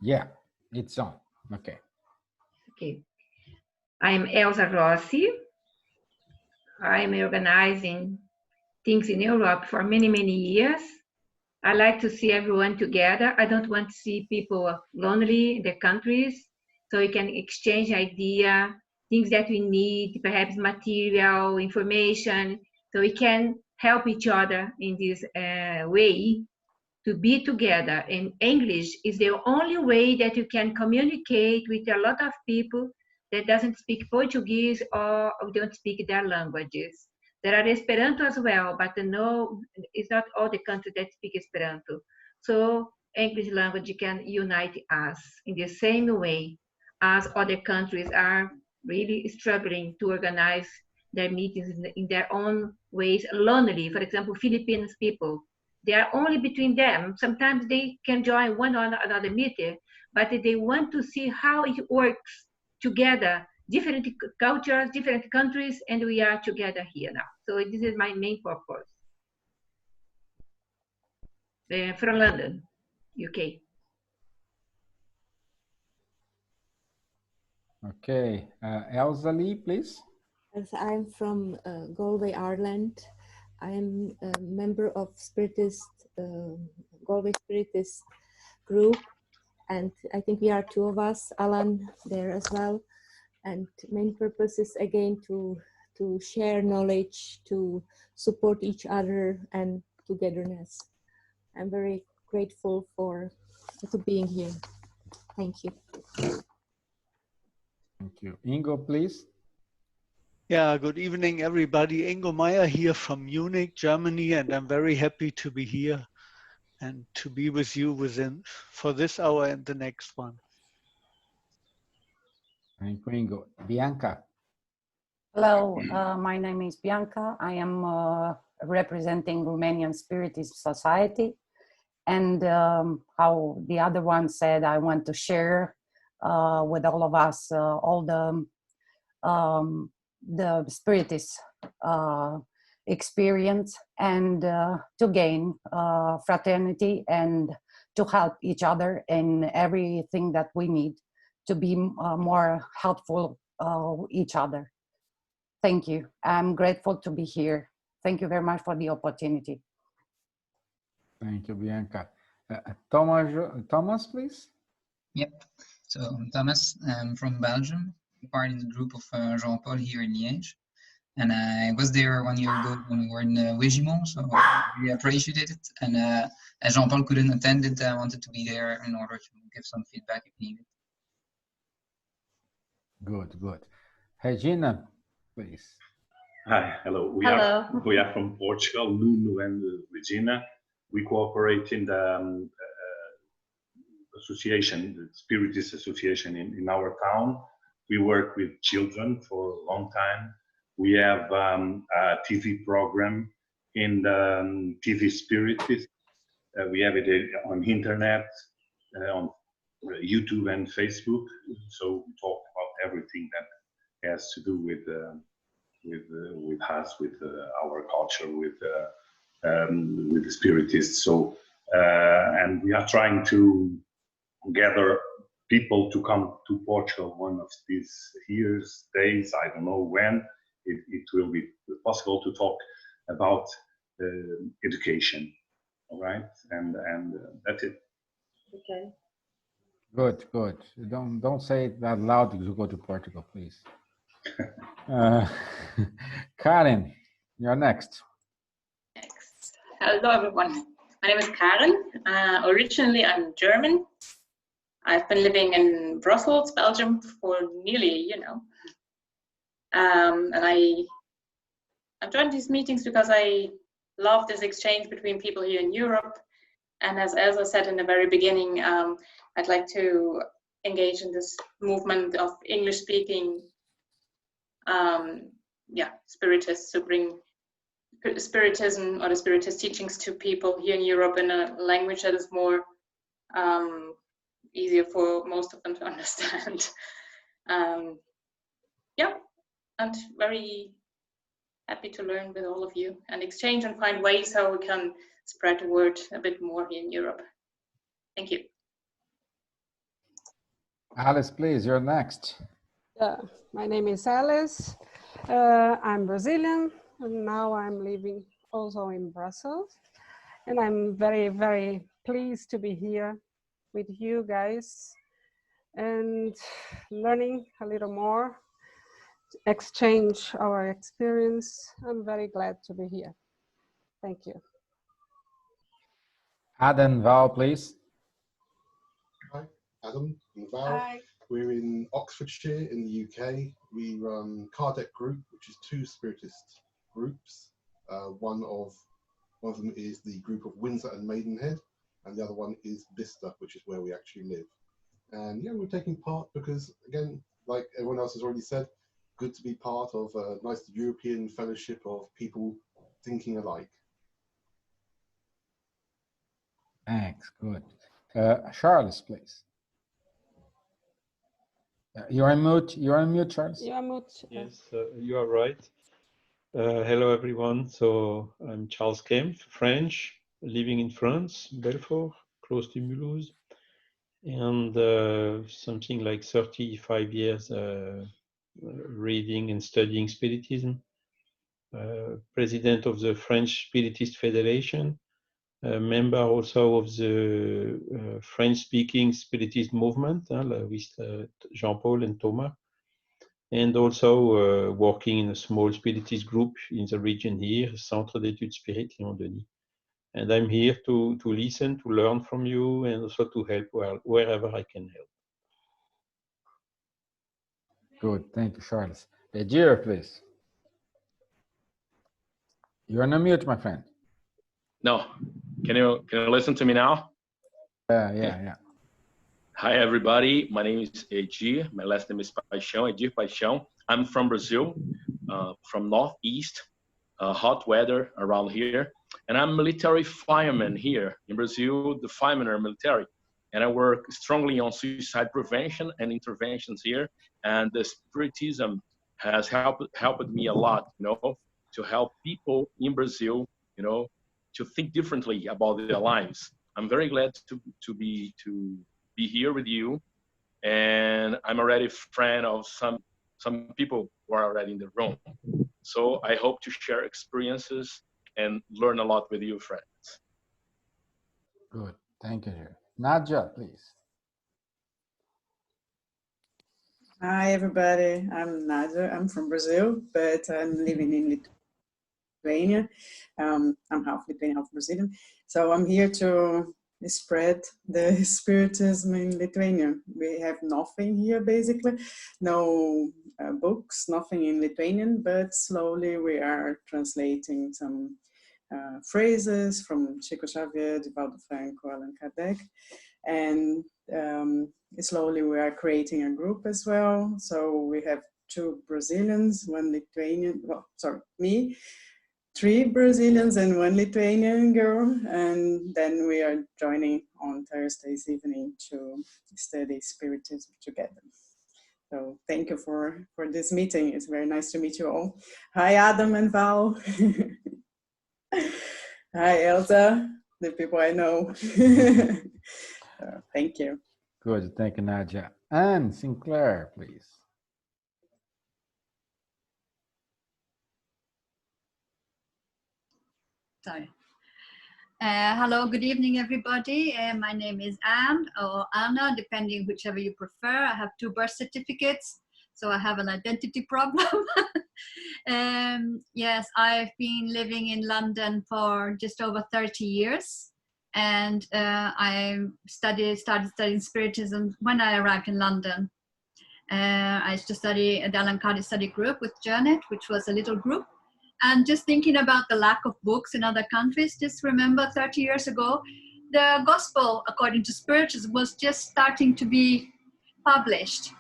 Yeah, it's on. Okay. Okay. I'm Elsa Rossi. I'm organizing things in Europe for many, many years. I like to see everyone together. I don't want to see people lonely in their countries. So we can exchange idea, things that we need, perhaps material, information. So we can help each other in this way to be together. And English is the only way that you can communicate with a lot of people that doesn't speak Portuguese or don't speak their languages. There are Esperanto as well, but no, it's not all the countries that speak Esperanto. So English language can unite us in the same way as other countries are really struggling to organize their meetings in their own ways lonely. For example, Philippines people, they are only between them. Sometimes they can join one or another meeting, but they want to see how it works together. Different cultures, different countries, and we are together here now. So this is my main purpose. From London, UK. Okay. Elsa Lee, please. As I'm from Galway, Ireland. I am a member of Galway Spiritist group, and I think we are two of us, Alan there as well. And main purpose is again to share knowledge, to support each other and togetherness. I'm very grateful for being here. Thank you. Thank you. Ingo, please. Yeah, good evening, everybody. Ingo Meyer here from Munich, Germany, and I'm very happy to be here and to be with you for this hour and the next one. Thank you, Ingo. Bianca. Hello, my name is Bianca. I am representing Romanian Spiritist Society. And how the other one said, I want to share with all of us all the Spiritist experience and to gain fraternity and to help each other in everything that we need to be more helpful each other. Thank you. I'm grateful to be here. Thank you very much for the opportunity. Thank you, Bianca. Thomas, please. Yep. So Thomas, I'm from Belgium, part in the group of Jean-Paul here in Liège. And I was there 1 year ago when we were in Wigimont, so we appreciated it. And as Jean-Paul couldn't attend it, I wanted to be there in order to give some feedback if needed. Good, good. Regina, please. Hi, hello. We are from Portugal, Nuno and Regina. We cooperate in the association, the Spiritist Association in our town. We work with children for a long time. We have a TV program in the TV Spiritist. We have it on internet, on YouTube and Facebook. So we talk about everything that has to do with us, with our culture, with the Spiritists. So and we are trying to gather people to come to Portugal one of these years, days. I don't know when it will be possible to talk about education. All right, and that's it. Okay. Good, good. Don't say it that loud to go to Portugal, please. Karen, you're next. Hello, everyone. My name is Karen. Originally, I'm German. I've been living in Brussels, Belgium, for nearly a year now. And I joined these meetings because I love this exchange between people here in Europe. And as Elsa said in the very beginning, I'd like to engage in this movement of English-speaking Spiritists to bring Spiritism or the Spiritist teachings to people here in Europe in a language that is more easier for most of them to understand. And very happy to learn with all of you and exchange and find ways how we can spread the word a bit more here in Europe. Thank you. Alice, please, you're next. My name is Alice. I'm Brazilian, and now I'm living also in Brussels. And I'm very, very pleased to be here with you guys and learning a little more, exchange our experience. I'm very glad to be here. Thank you. Adam, Val, please. Hi, Adam and Val. Hi. We're in Oxfordshire in the UK. We run Kardec Group, which is 2 Spiritist groups. One of them is the group of Windsor and Maidenhead, and the other one is Bicester, which is where we actually live. And yeah, we're taking part because, again, like everyone else has already said, good to be part of a nice European fellowship of people thinking alike. Thanks, good. Charles, please. You're on mute, Charles. You're on mute. Yes, you are right. Hello, everyone. So I'm Charles Kempf, French, living in France, Belfort, close to Mulhouse, and something like 35 years reading and studying Spiritism. President of the French Spiritist Federation, a member also of the French-speaking Spiritist movement with Jean-Paul and Thomas, and also working in a small Spiritist group in the region here, Centre d'études Spirit Léon-Denis. And I'm here to listen, to learn from you, and also to help wherever I can help. Good, thank you, Charles. Jir, please. You're on mute, my friend. No, can you listen to me now? Yeah. Hi, everybody. My name is Edir. My last name is Paixão, Edir Paixão. I'm from Brazil, from Northeast, hot weather around here. And I'm a military fireman here in Brazil. The firemen are military. And I work strongly on suicide prevention and interventions here. And the Spiritism has helped me a lot, to help people in Brazil, to think differently about their lives. I'm very glad to be here with you, and I'm already a friend of some people who are already in the room. So I hope to share experiences and learn a lot with you, friends. Good, thank you. Nadia, please. Hi, everybody. I'm Nadia. I'm from Brazil, but I'm living in Lithuania. I'm half Lithuanian, half Brazilian. So I'm here to spread the Spiritism in Lithuania. We have nothing here, basically. No books, nothing in Lithuanian, but slowly we are translating some phrases from Chico Xavier, Divaldo Franco, Allan Kardec. And slowly we are creating a group as well. So we have 2 Brazilians, 1 Lithuanian, me, 3 Brazilians and 1 Lithuanian girl. And then we are joining on Thursdays evening to study Spiritism together. So thank you for this meeting. It's very nice to meet you all. Hi, Adam and Val. Hi, Elsa, the people I know. Thank you. Good, thank you, Nadia. Anne Sinclair, please. Sorry. Hello, good evening, everybody. My name is Anne, or Anna, depending whichever you prefer. I have 2 birth certificates, so I have an identity problem. Yes, I've been living in London for just over 30 years. And I started studying Spiritism when I arrived in London. I used to study at the Allan Kardec study group with Janet, which was a little group. And just thinking about the lack of books in other countries, just remember 30 years ago, the gospel according to Spiritism was just starting to be published.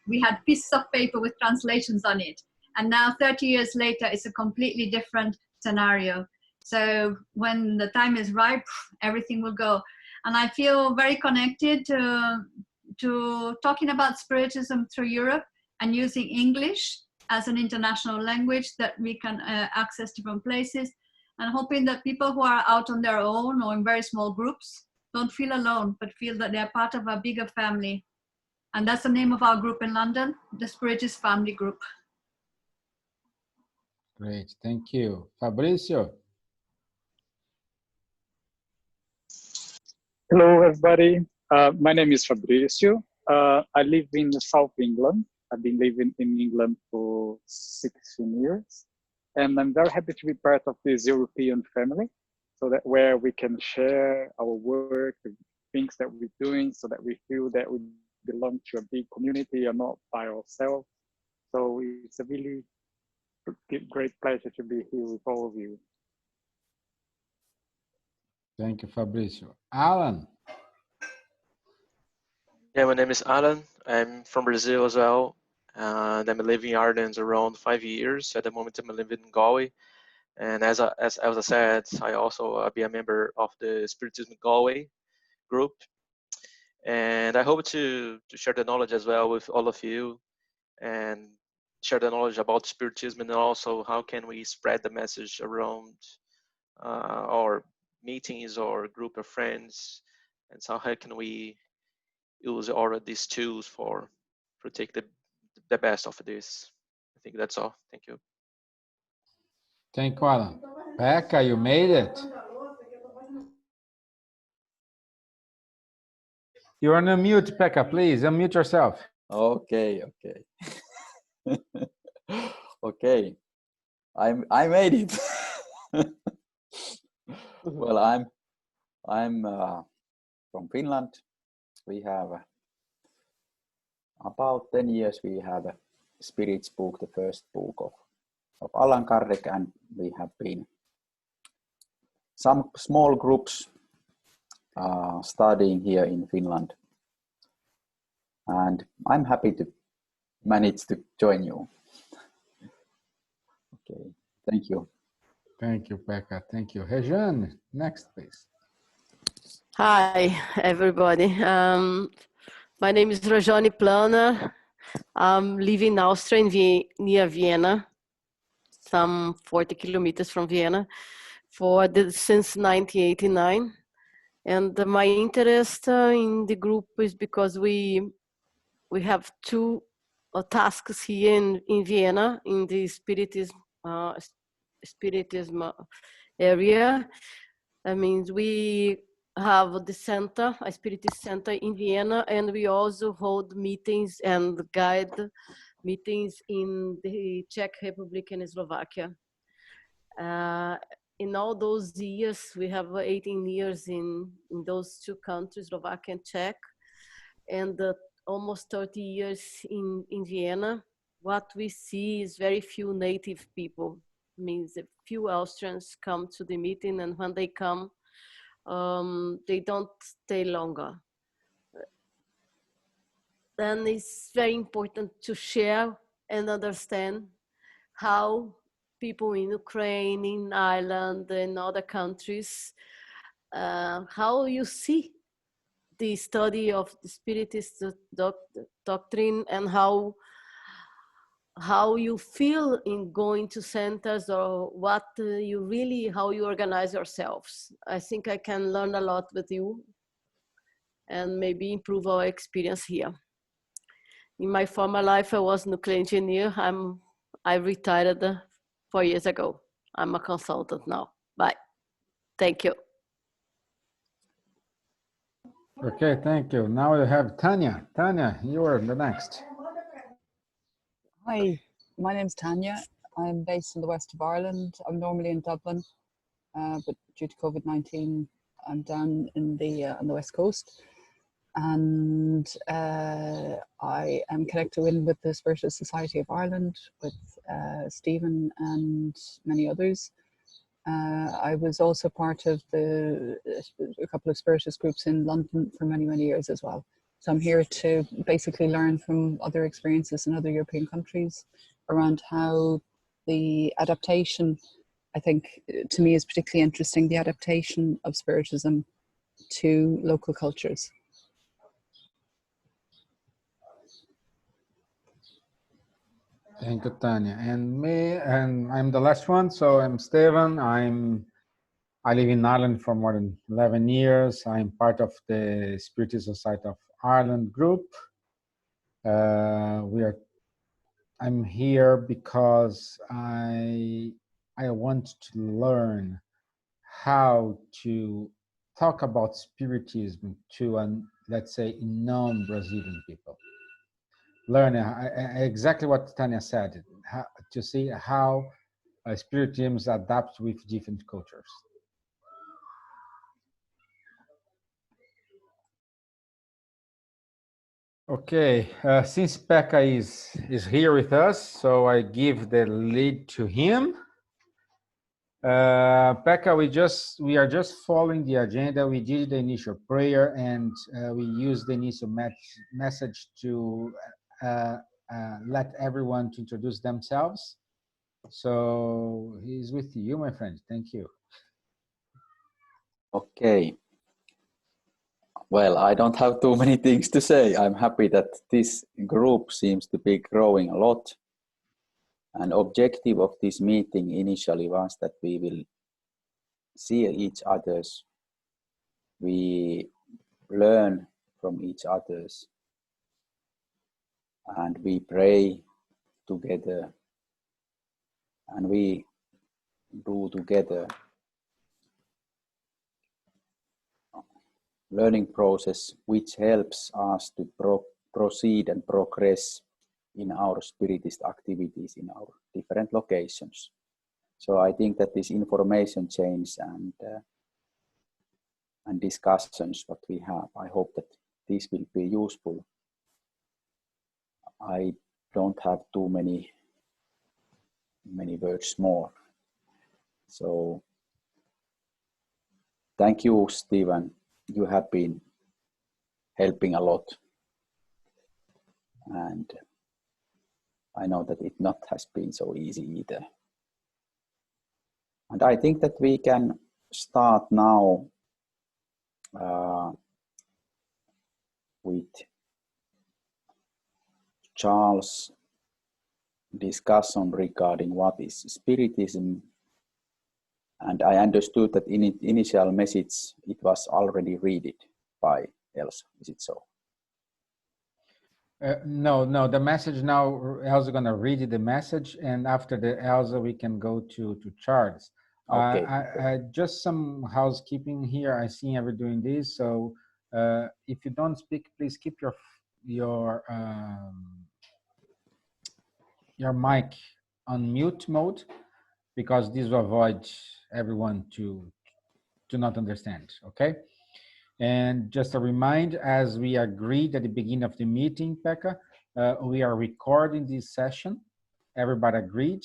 We had pieces of paper with translations on it. And now 30 years later, it's a completely different scenario. So when the time is right, everything will go. And I feel very connected to talking about Spiritism through Europe and using English as an international language that we can access different places, and hoping that people who are out on their own or in very small groups don't feel alone, but feel that they're part of a bigger family. And that's the name of our group in London, the Spiritist Family Group. Great, thank you. Fabrizio? Hello, everybody. My name is Fabrizio. I live in South England. I've been living in England for 16 years. And I'm very happy to be part of this European family, so that where we can share our work, the things that we're doing, so that we feel that we belong to a big community and not by ourselves. So it's a really great pleasure to be here with all of you. Thank you, Fabrizio. Alan? Yeah, my name is Alan. I'm from Brazil as well. And I'm living in Ireland around 5 years. At the moment, I'm living in Galway. And as I said, I also be a member of the Spiritism Galway group. And I hope to share the knowledge as well with all of you and share the knowledge about Spiritism, and also how can we spread the message around our meetings or group of friends, and so how can we use all of these tools for take the best of this. I think that's all. Thank you. Thank you, Alan. Becca, you made it. You're on mute, Becca. Please unmute yourself. Okay. Okay. I made it. Well, I'm from Finland. We have about 10 years. We have a Spirits book, the first book of Allan Kardec, and we have been some small groups studying here in Finland. And I'm happy to manage to join you. Okay, thank you. Thank you, Becca. Thank you. Rejean, next, please. Hi, everybody. My name is Rojane Plana. I'm living in Austria, near Vienna, some 40 kilometers from Vienna, since 1989. And my interest in the group is because we have two tasks here in Vienna, in the Spiritism area. That means we have the center, a Spiritist center in Vienna, and we also hold meetings and guide meetings in the Czech Republic and Slovakia. In all those years, we have 18 years in those two countries, Slovakia and Czech, and almost 30 years in Vienna. What we see is very few native people. It means a few Austrians come to the meeting, and when they come, they don't stay longer. Then it's very important to share and understand how people in Ukraine, in Ireland, and other countries, how you see the study of the Spiritist doctrine, and how you feel in going to centers, or how you organize yourselves. I think I can learn a lot with you and maybe improve our experience here. In my former life, I was nuclear engineer. I retired 4 years ago. I'm a consultant now. Bye. Thank you. Okay, thank you. Now we have Tanya. Tanya, you are the next. Hi, my name's Tanya. I'm based in the west of Ireland. I'm normally in Dublin, but due to COVID-19, I'm down in on the west coast. And I am connected in with the Spiritist Society of Ireland, with Stephen and many others. I was also part of a couple of Spiritist groups in London for many, many years as well. So I'm here to basically learn from other experiences in other European countries around how the adaptation, I think to me is particularly interesting, the adaptation of Spiritism to local cultures. Thank you, Tanya. And I'm the last one, so I'm Stephen. I live in Ireland for more than 11 years. I'm part of the Spiritist Society of Ireland group. I'm here because I want to learn how to talk about Spiritism to let's say non-Brazilian people. Learn exactly what Tanya said, to see how Spiritism adapt with different cultures. Okay, since Pekka is here with us, so I give the lead to him. Pekka, we are just following the agenda. We did the initial prayer, and we used the initial message to let everyone to introduce themselves. So he's with you, my friend. Thank you. Okay. Well, I don't have too many things to say. I'm happy that this group seems to be growing a lot. An objective of this meeting initially was that we will see each other's, we learn from each other's, and we pray together, and we do together learning process which helps us to proceed and progress in our spiritist activities in our different locations. So I think that this information change and discussions what we have, I hope that this will be useful. I don't have too many words more. So thank you, Stephen. You have been helping a lot. And I know that it not has been so easy either. And I think that we can start now with Charles' discussion regarding what is Spiritism. And I understood that in its initial message, it was already read it by Elsa. Is it so? No, the message now, Elsa going to read the message, and after the Elsa, we can go to Charles. Okay. Just some housekeeping here. I see everyone doing this, so if you don't speak, please keep your mic on mute mode, because this will avoid everyone to not understand. Okay. And just a reminder, as we agreed at the beginning of the meeting, Pekka, we are recording this session. Everybody agreed.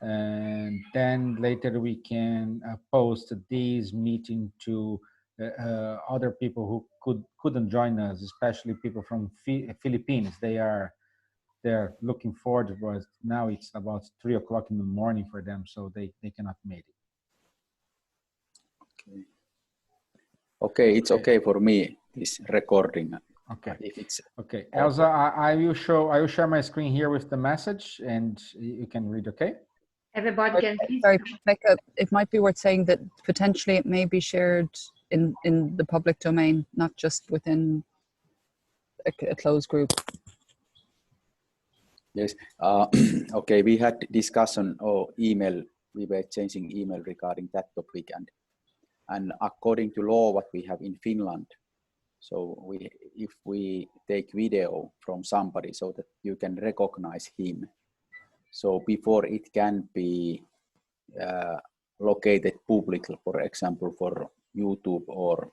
And then later we can post this meeting to other people who couldn't join us, especially people from Philippines. They're looking forward, but now it's about 3 o'clock in the morning for them, so they cannot make it. Okay. Okay, it's okay for me, this recording. Okay. If it's okay, Elsa, I will share my screen here with the message, and you can read. Okay. Everybody can see. Sorry, Pekka, it might be worth saying that potentially it may be shared in the public domain, not just within a closed group. Yes. Okay, we had discussion or email. We were changing email regarding that topic, and according to law, what we have in Finland, so if we take video from somebody so that you can recognize him, so before it can be located publicly, for example, for YouTube or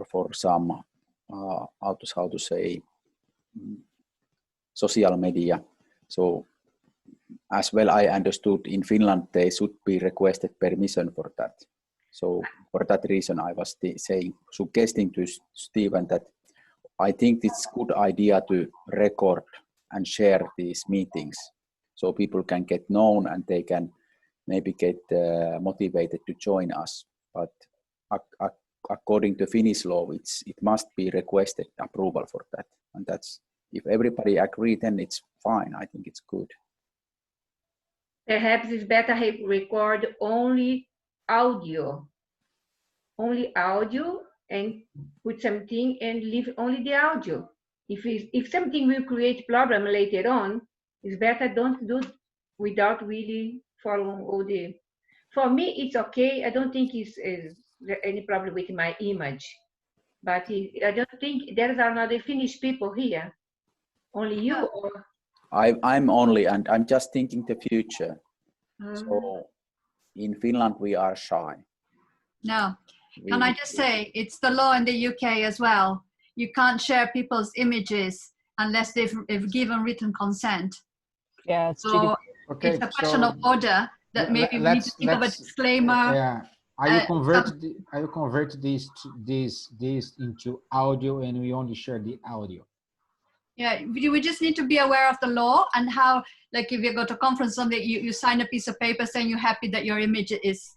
for some how to say social media. So as well, I understood in Finland they should be requested permission for that. So for that reason, I was suggesting to Stephen that I think it's a good idea to record and share these meetings, so people can get known and they can maybe get motivated to join us. But according to Finnish law, it must be requested approval for that, and that's, if everybody agree, then it's fine. I think it's good. Perhaps it's better record only audio, and put something and leave only the audio. if something will create problem later on, it's better don't do without really following all the. For me, it's okay. I don't think it's any problem with my image, but I don't think there are not Finnish people here. Only you or. I'm only, and I'm just thinking the future. So in Finland we are shy. No, can I just say, it's the law in the UK as well. You can't share people's images unless they've given written consent. Yeah, it's so okay, it's a question of order that maybe we need to think of a disclaimer. Yeah, are you convert these into audio, and we only share the audio? Yeah, we just need to be aware of the law and how, like, if you go to a conference, something you sign a piece of paper saying you're happy that your image is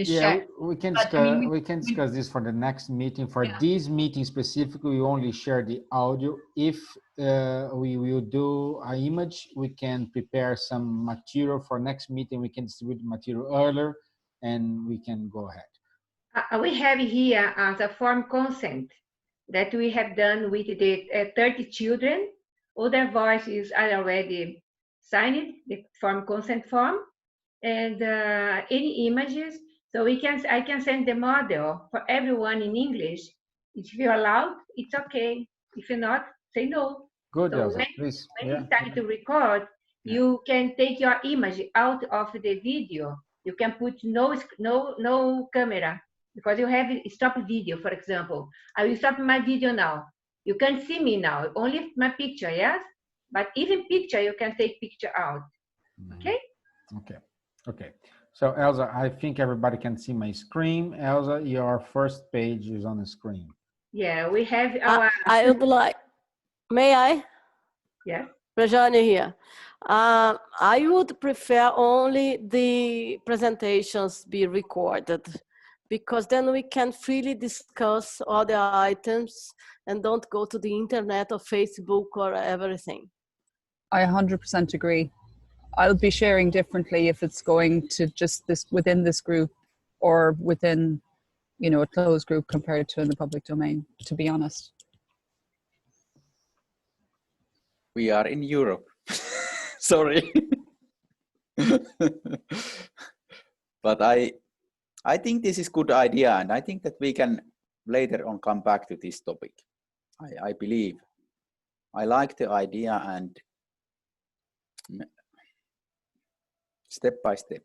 shared. We can discuss this for the next meeting. For this meeting specifically, we only share the audio. If we will do an image, we can prepare some material for next meeting. We can distribute the material earlier, and we can go ahead. We have here the form consent that we have done with the 30 children. All their voices are already signed, the form consent form, and any images. So I can send the model for everyone in English. If you're allowed, it's okay. If you're not, say no. Good, so Elsa, please. When you start to record, you can take your image out of the video. You can put no camera, because you have stop video, for example. I will stop my video now. You can see me now, only my picture, yes? But even picture, you can take picture out, okay? Okay. So Elsa, I think everybody can see my screen. Elsa, your first page is on the screen. Yeah, we have our... I would like, may I? Yes. Rajani here. I would prefer only the presentations be recorded, because then we can freely discuss all the items and don't go to the internet or Facebook or everything. I 100% agree. I'll be sharing differently if it's going to just this within this group or within, you know, a closed group compared to in the public domain, to be honest. We are in Europe. Sorry. But I think this is a good idea, and I think that we can later on come back to this topic. I believe. I like the idea, and step by step.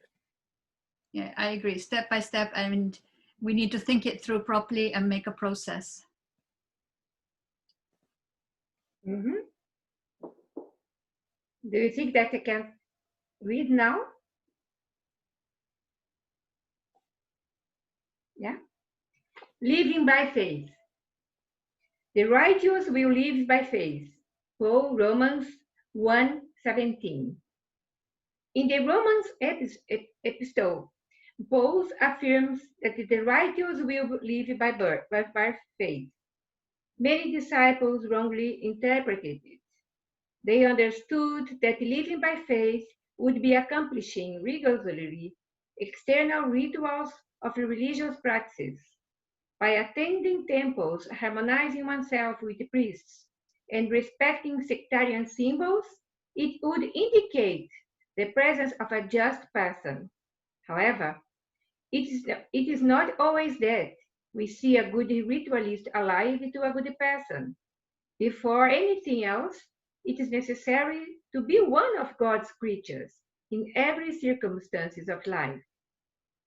Yeah, I agree. Step by step, and we need to think it through properly and make a process. Mm-hmm. Do you think that I can read now? Yeah. Living by faith. The righteous will live by faith. Paul, Romans 1:17. In the Romans epistle, Paul affirms that the righteous will live by faith. Many disciples wrongly interpreted it. They understood that living by faith would be accomplishing rigorously external rituals of religious practices. By attending temples, harmonizing oneself with the priests, and respecting sectarian symbols, it would indicate the presence of a just person. However, it is not always that we see a good ritualist allied to a good person. Before anything else, it is necessary to be one of God's creatures in every circumstances of life.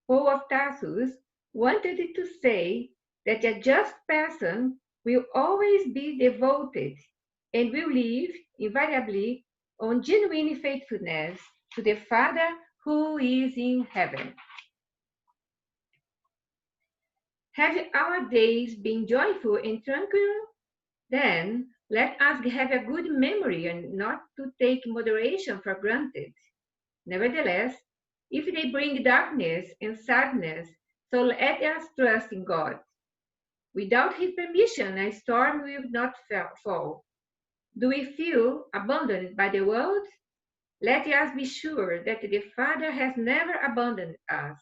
Paul of Tarsus wanted to say that a just person will always be devoted and will live invariably on genuine faithfulness to the Father who is in heaven. Have our days been joyful and tranquil? Then let us have a good memory and not to take moderation for granted. Nevertheless, if they bring darkness and sadness, so let us trust in God. Without his permission, a storm will not fall. Do we feel abandoned by the world? Let us be sure that the Father has never abandoned us.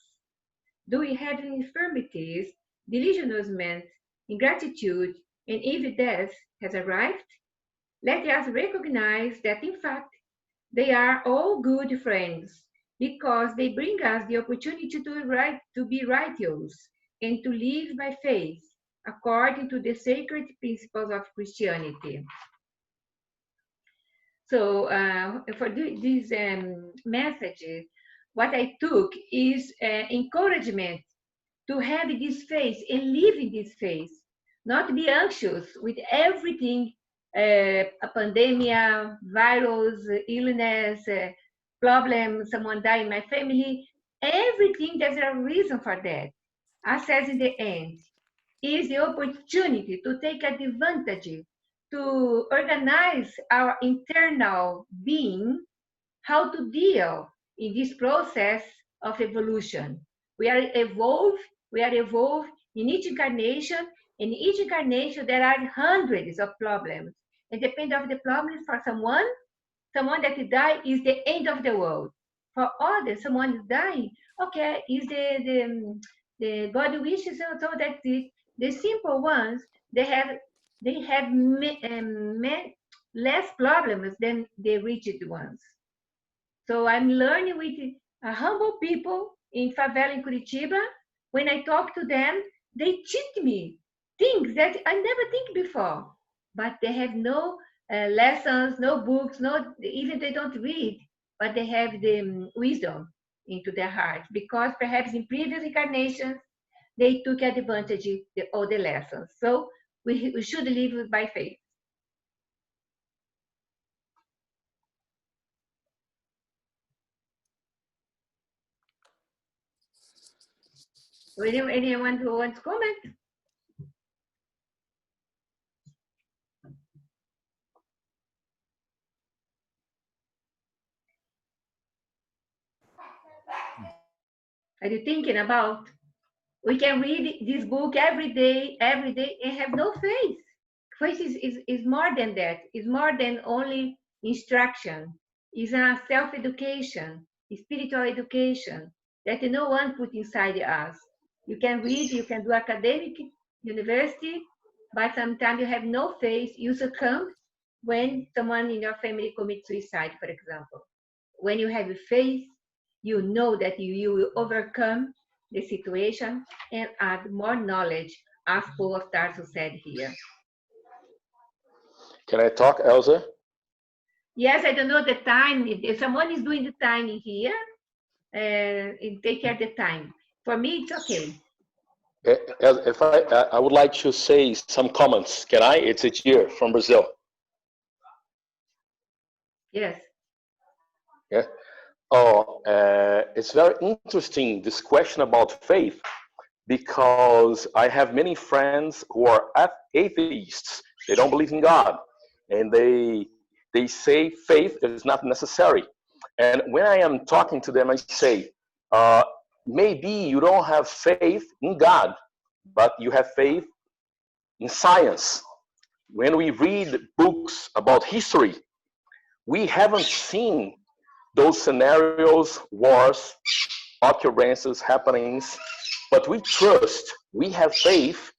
Do we have infirmities, delusionment, ingratitude, and even death has arrived? let us recognize that in fact they are all good friends because they bring us the opportunity to be righteous and to live by faith according to the sacred principles of Christianity. So for these messages, what I took is encouragement to have this faith and live in this faith, not be anxious with everything, a pandemic, virus, illness, problem, someone die in my family, everything there's a reason for that. As says in the end, is the opportunity to take advantage to organize our internal being, how to deal in this process of evolution. We are evolved in each incarnation. In each incarnation, there are hundreds of problems. And depending on the problems for someone that die is the end of the world. For others, someone is dying, okay, is the God wishes so that the simple ones, they have less problems than the rigid ones. So I'm learning with humble people in favela in Curitiba. When I talk to them, they teach me things that I never think before. But they have no lessons, no books, even they don't read, but they have the wisdom into their heart because perhaps in previous incarnations they took advantage of all the lessons. So we should live by faith. Anyone who wants to comment? Are you thinking about? We can read this book every day, and have no faith. Faith is more than that. It's more than only instruction. It's a self-education, spiritual education that no one put inside us. You can read, you can do academic, university, but sometimes you have no faith. You succumb when someone in your family commits suicide, for example. When you have faith, you know that you will overcome the situation and add more knowledge, as Paul of Tarsus said here. Can I talk, Elsa? Yes, I don't know the time. If someone is doing the time in here, take care of the time. For me, it's okay. If I would like to say some comments. Can I? It's Echir from Brazil. Yes. Yeah. Oh, it's very interesting, this question about faith, because I have many friends who are atheists. They don't believe in God, and they say faith is not necessary. And when I am talking to them, I say, maybe you don't have faith in God, but you have faith in science. When we read books about history, we haven't seen those scenarios, wars, occurrences, happenings, but we trust, we have faith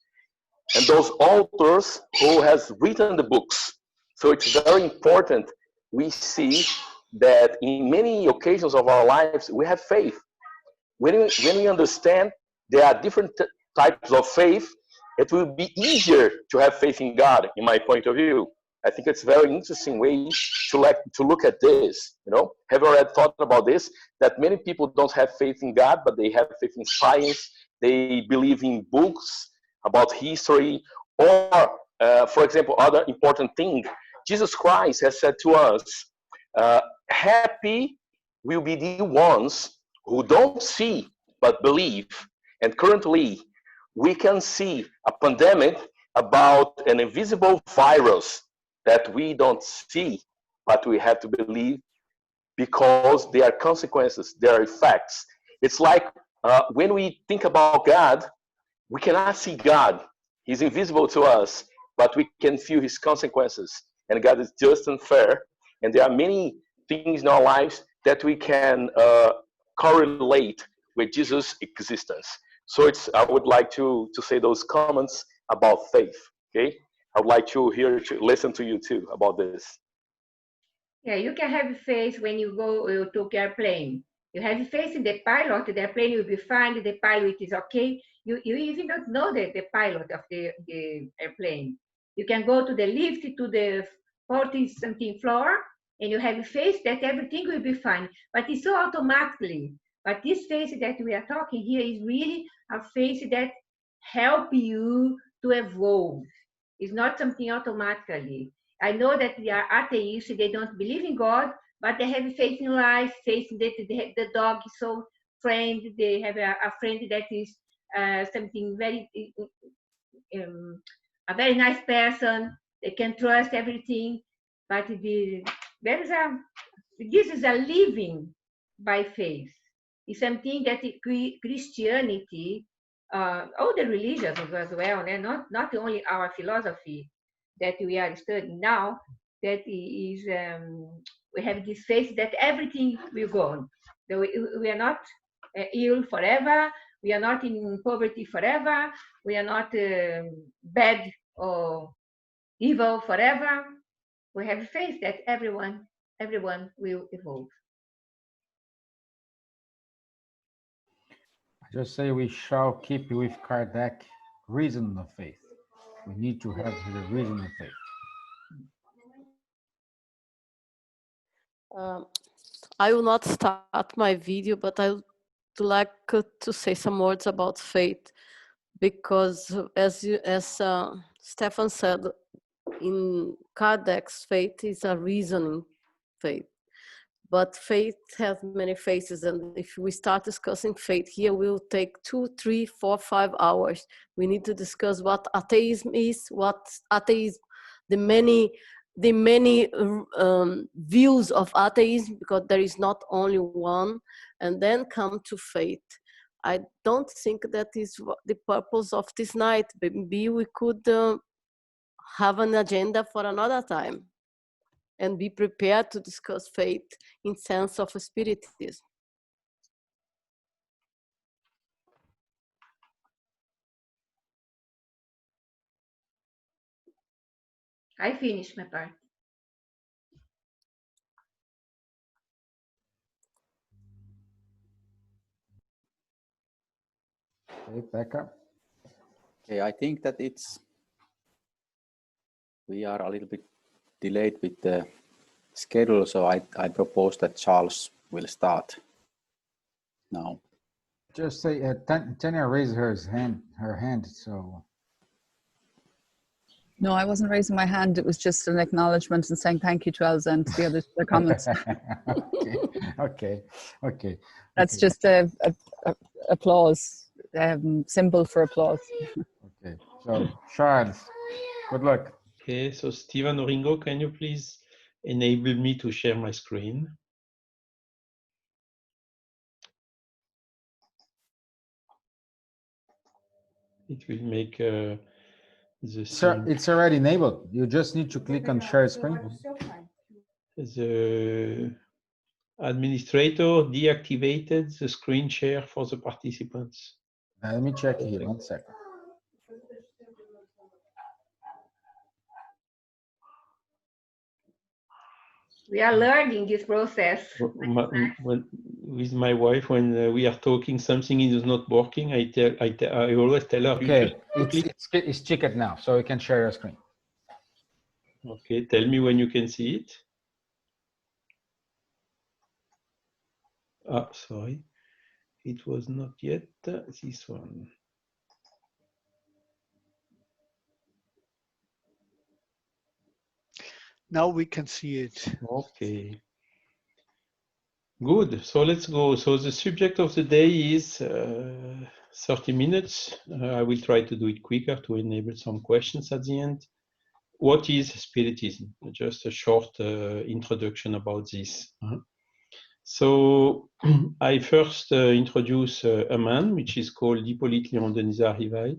in those authors who has written the books. So it's very important we see that in many occasions of our lives, we have faith. When we understand there are different types of faith, it will be easier to have faith in God, in my point of view. I think it's a very interesting way to look at this. You know, have you already thought about this? That many people don't have faith in God, but they have faith in science. They believe in books about history, or, for example, other important thing. Jesus Christ has said to us, "Happy will be the ones who don't see but believe." And currently, we can see a pandemic about an invisible virus that we don't see, but we have to believe because there are consequences, there are effects. It's like when we think about God, we cannot see God. He's invisible to us, but we can feel his consequences. And God is just and fair. And there are many things in our lives that we can correlate with Jesus' existence. So I would like to say those comments about faith, okay? I'd like to listen to you too about this. Yeah, you can have faith when you go to airplane. You have faith in the pilot, the airplane will be fine, the pilot is okay. You even don't know the pilot of the airplane. You can go to the lift to the 40-something floor, and you have faith that everything will be fine. But it's so automatically. But this faith that we are talking here is really a faith that help you to evolve. It's not something automatically. I know that they are atheists, they don't believe in God, but they have faith in life, faith that the dog is so friend, they have a friend that is something very, a very nice person, they can trust everything, but this is a living by faith. It's something that Christianity, all the religions as well, and not only our philosophy that we are studying now, that is, we have this faith that everything will go on. We are not ill forever, we are not in poverty forever, we are not bad or evil forever. We have faith that everyone will evolve. Just say we shall keep with Kardec, reason of faith. We need to have the reason of faith. I will not start my video, but I would like to say some words about faith, because as Stefan said, in Kardec's faith is a reasoning faith. But faith has many faces, and if we start discussing faith here, we'll take 2, 3, 4, 5 hours. We need to discuss what atheism is, what atheism, the many views of atheism, because there is not only one, and then come to faith. I don't think that is the purpose of this night. Maybe we could have an agenda for another time and be prepared to discuss faith in sense of spiritism. I finished my part. Okay, Becca. Okay, I think that we are a little bit delayed with the schedule, so I propose that Charles will start now. Just say Tanya raised her hand, so. No, I wasn't raising my hand. It was just an acknowledgement and saying thank you to Elsa and the others for their comments. Okay. That's just a applause, symbol for applause. Okay, so Charles, good luck. Okay, so Stephen Oringo, can you please enable me to share my screen? It will make the scene. It's already enabled. You just need to click on share screen. The administrator deactivated the screen share for the participants. Let me check here, 1 second. We are learning this process. With my wife, when we are talking, something is not working, I always tell her. Okay, it's checked now, so you can share your screen. Okay, tell me when you can see it. Ah, sorry, it was not yet this one. Now we can see it. Okay. Good. So let's go. So the subject of the day is 30 minutes. I will try to do it quicker to enable some questions at the end. What is Spiritism? Just a short introduction about this. So I first introduce a man which is called Hippolyte Léon Denisard Rivail.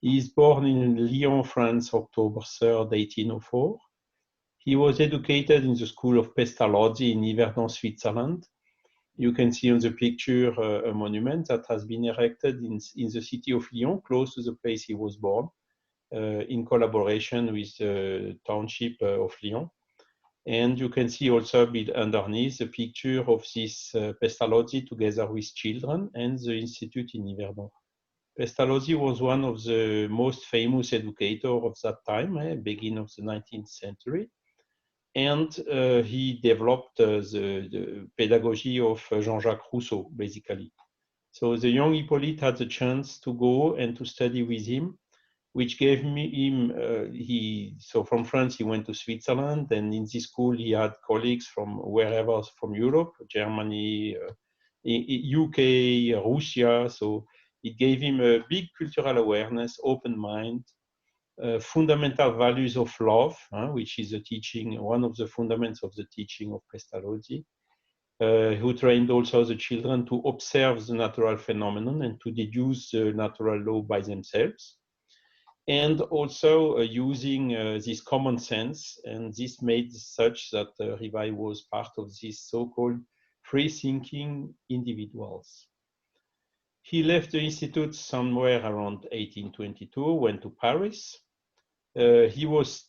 He is born in Lyon, France, October 3rd, 1804. He was educated in the School of Pestalozzi in Yverdon, Switzerland. You can see on the picture a monument that has been erected in the city of Lyon, close to the place he was born. in collaboration with the township of Lyon. And you can see also underneath the picture of this Pestalozzi together with children and the institute in Yverdon. Pestalozzi was one of the most famous educators of that time, beginning of the 19th century. And he developed the pedagogy of Jean-Jacques Rousseau, basically. So the young Hippolyte had the chance to go and to study with him, which gave him, so from France he went to Switzerland, and in this school he had colleagues from wherever from Europe, Germany, UK, Russia, so it gave him a big cultural awareness, open mind, fundamental values of love, which is a teaching, one of the fundamentals of the teaching of Pestalozzi, who trained also the children to observe the natural phenomenon and to deduce the natural law by themselves. And also using this common sense, and this made such that Rivail was part of these so-called free-thinking individuals. He left the institute somewhere around 1822, went to Paris. He was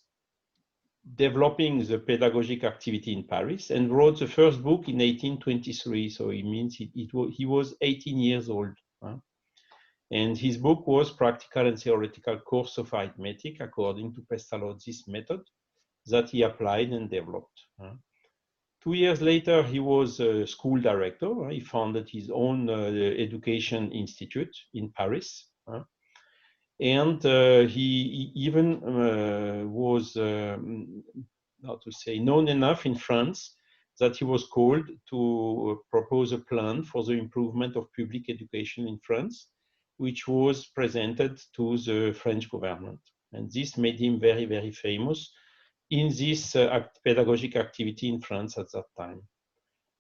developing the pedagogic activity in Paris and wrote the first book in 1823. So it means he was 18 years old. And his book was Practical and Theoretical Course of Arithmetic according to Pestalozzi's method that he applied and developed. 2 years later, he was a school director. He founded his own education institute in Paris. And he even was, how to say, known enough in France that he was called to propose a plan for the improvement of public education in France, which was presented to the French government. And this made him very, very famous in this pedagogic activity in France at that time.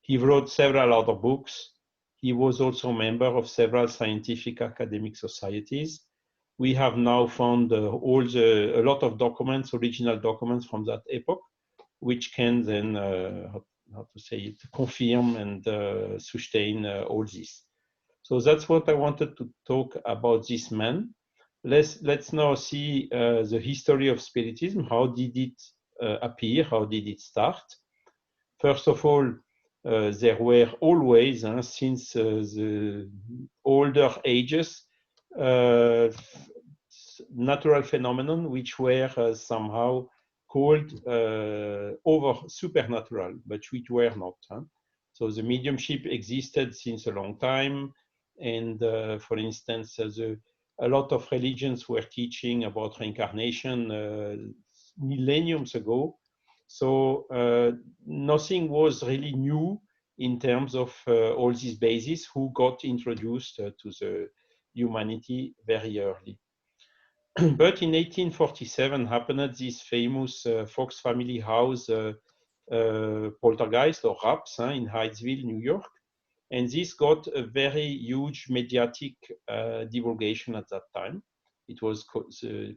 He wrote several other books. He was also a member of several scientific academic societies. We have now found a lot of documents, original documents from that epoch, which can then, how to say it, confirm and sustain all this. So that's what I wanted to talk about this man. Let's now see the history of Spiritism. How did it appear? How did it start? First of all, there were always, since the older ages, natural phenomenon which were somehow called over supernatural, but which were not. So the mediumship existed since a long time, and for instance, a lot of religions were teaching about reincarnation millenniums ago. So nothing was really new in terms of all these bases who got introduced to the humanity very early. But in 1847 happened this famous Fox family house poltergeist or raps in Hydesville, New York. And this got a very huge mediatic divulgation at that time. It was,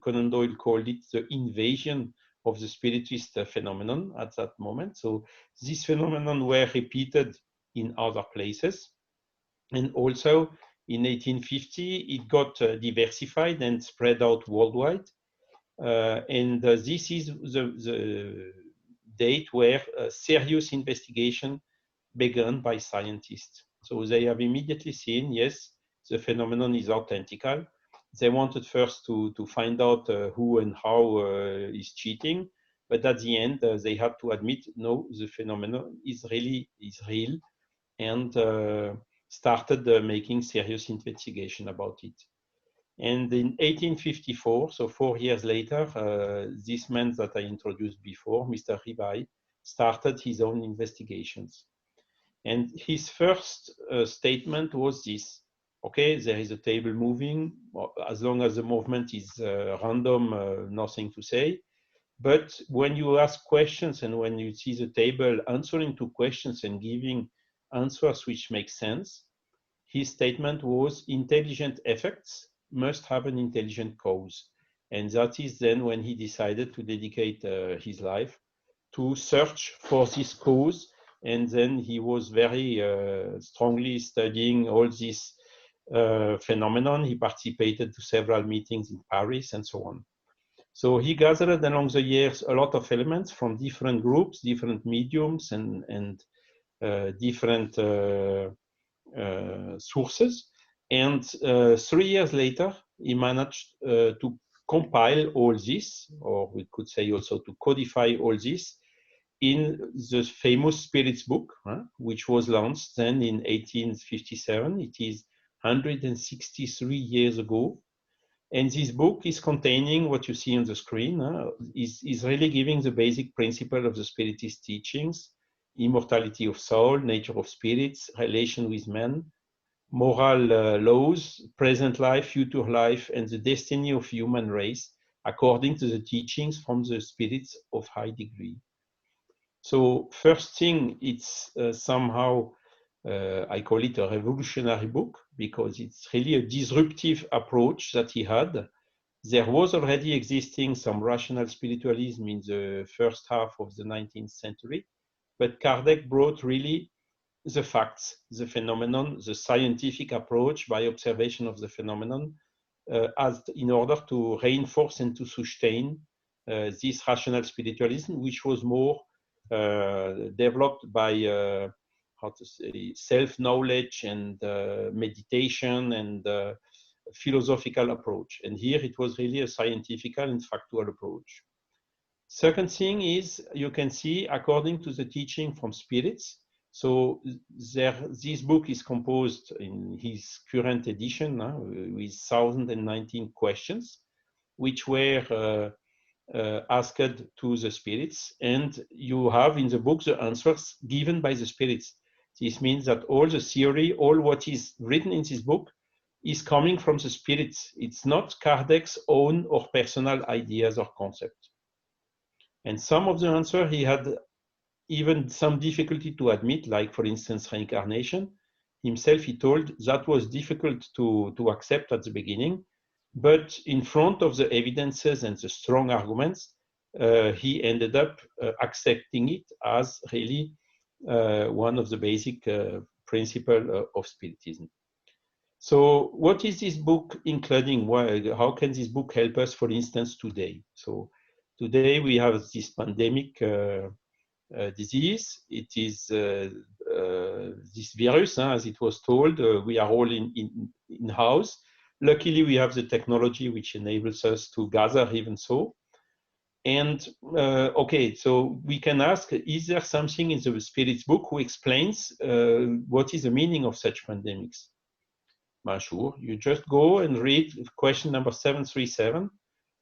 Conan Doyle called it the invasion of the spiritist phenomenon at that moment. So this phenomenon were repeated in other places. And also in 1850, it got diversified and spread out worldwide. This is the date where serious investigation begun by scientists. So they have immediately seen, yes, the phenomenon is authentical. They wanted first to find out who and how is cheating, but at the end they had to admit, no, the phenomenon is real, and started making serious investigation about it. And in 1854, so 4 years later, this man that I introduced before, Mr. Rivail, started his own investigations. And his first statement was this: okay, there is a table moving. As long as the movement is random, nothing to say. But when you ask questions and when you see the table answering to questions and giving answers which make sense, his statement was intelligent effects must have an intelligent cause. And that is then when he decided to dedicate his life to search for this cause. And then he was very strongly studying all this phenomenon. He participated to several meetings in Paris and so on. So he gathered along the years a lot of elements from different groups, different mediums, and different sources. And 3 years later, he managed to compile all this, or we could say also to codify all this, in the famous Spirits book, which was launched then in 1857. It is 163 years ago. And this book is containing what you see on the screen, is really giving the basic principle of the Spiritist teachings: immortality of soul, nature of spirits, relation with men, moral laws, present life, future life, and the destiny of human race, according to the teachings from the spirits of high degree. So first thing, it's somehow, I call it a revolutionary book, because it's really a disruptive approach that he had. There was already existing some rational spiritualism in the first half of the 19th century, but Kardec brought really the facts, the phenomenon, the scientific approach by observation of the phenomenon, as in order to reinforce and to sustain this rational spiritualism, which was more developed by how to say, self-knowledge and meditation and philosophical approach. And here it was really a scientific and factual approach. Second thing is, you can see, according to the teaching from spirits, so this book is composed in his current edition with 1,019 questions, which were asked to the spirits, and you have in the book the answers given by the spirits. This means that all the theory, all what is written in this book is coming from the spirits. It's not Kardec's own or personal ideas or concepts. And some of the answers he had even some difficulty to admit, like for instance reincarnation. Himself, he told that was difficult to accept at the beginning, but in front of the evidences and the strong arguments, he ended up accepting it as really one of the basic principles of Spiritism. So what is this book including? How can this book help us, for instance, today? So today we have this pandemic disease. It is this virus, as it was told. We are all in house. Luckily, we have the technology which enables us to gather even so. And okay, so we can ask, is there something in the Spirits book who explains what is the meaning of such pandemics? Sure, you just go and read question number 737.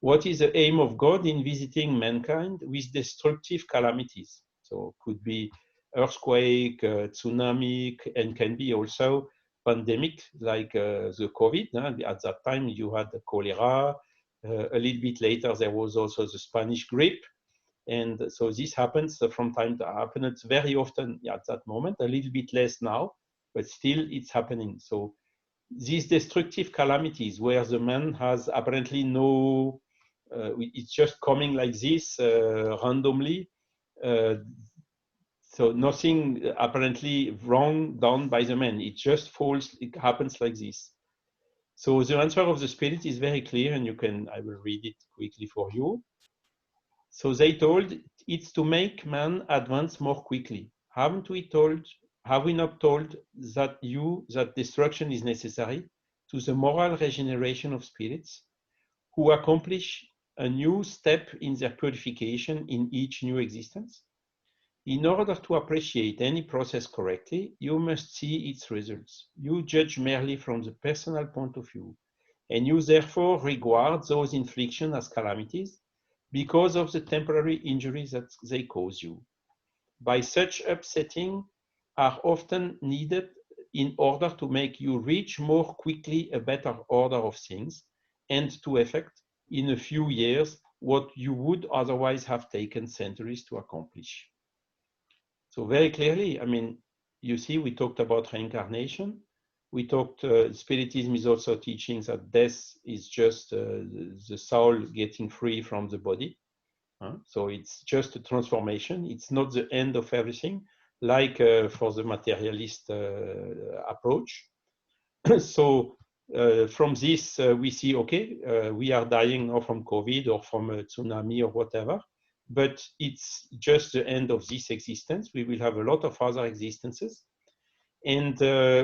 What is the aim of God in visiting mankind with destructive calamities? So could be earthquake, tsunami, and can be also pandemic like the COVID. At that time you had the cholera. A little bit later there was also the Spanish grippe. And so this happens from time to happen. It's very often at that moment, a little bit less now, but still it's happening. So these destructive calamities where the man has apparently no, it's just coming like this randomly. So nothing apparently wrong done by the man. It just falls, it happens like this. So the answer of the Spirit is very clear, and you can, I will read it quickly for you. So they told it's to make man advance more quickly. Have we not told that destruction is necessary to the moral regeneration of spirits who accomplish a new step in their purification in each new existence? In order to appreciate any process correctly, you must see its results. You judge merely from the personal point of view, and you therefore regard those inflictions as calamities because of the temporary injuries that they cause you. By such upsetting are often needed in order to make you reach more quickly a better order of things and to effect in a few years what you would otherwise have taken centuries to accomplish. So very clearly, I mean, you see, we talked about reincarnation. We talked, Spiritism is also teaching that death is just the soul getting free from the body. So it's just a transformation. It's not the end of everything, like for the materialist approach. So from this, we see, okay, we are dying now from COVID or from a tsunami or whatever, but it's just the end of this existence. We will have a lot of other existences. And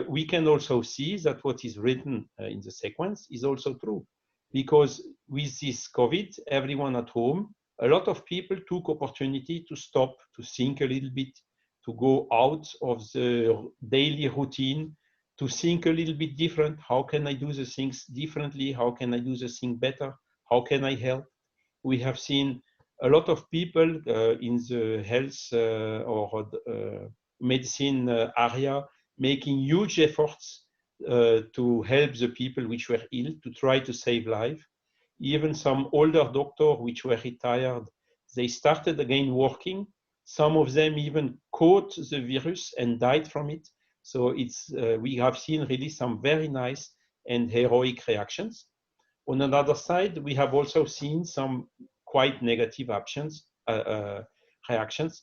we can also see that what is written in the sequence is also true. Because with this COVID, everyone at home, a lot of people took opportunity to stop, to think a little bit, to go out of the daily routine, to think a little bit different. How can I do the things differently? How can I do the thing better? How can I help? We have seen a lot of people in the health or medicine area making huge efforts to help the people which were ill, to try to save life. Even some older doctors which were retired, they started again working. Some of them even caught the virus and died from it. So it's, we have seen really some very nice and heroic reactions. On another side, we have also seen some quite negative reactions.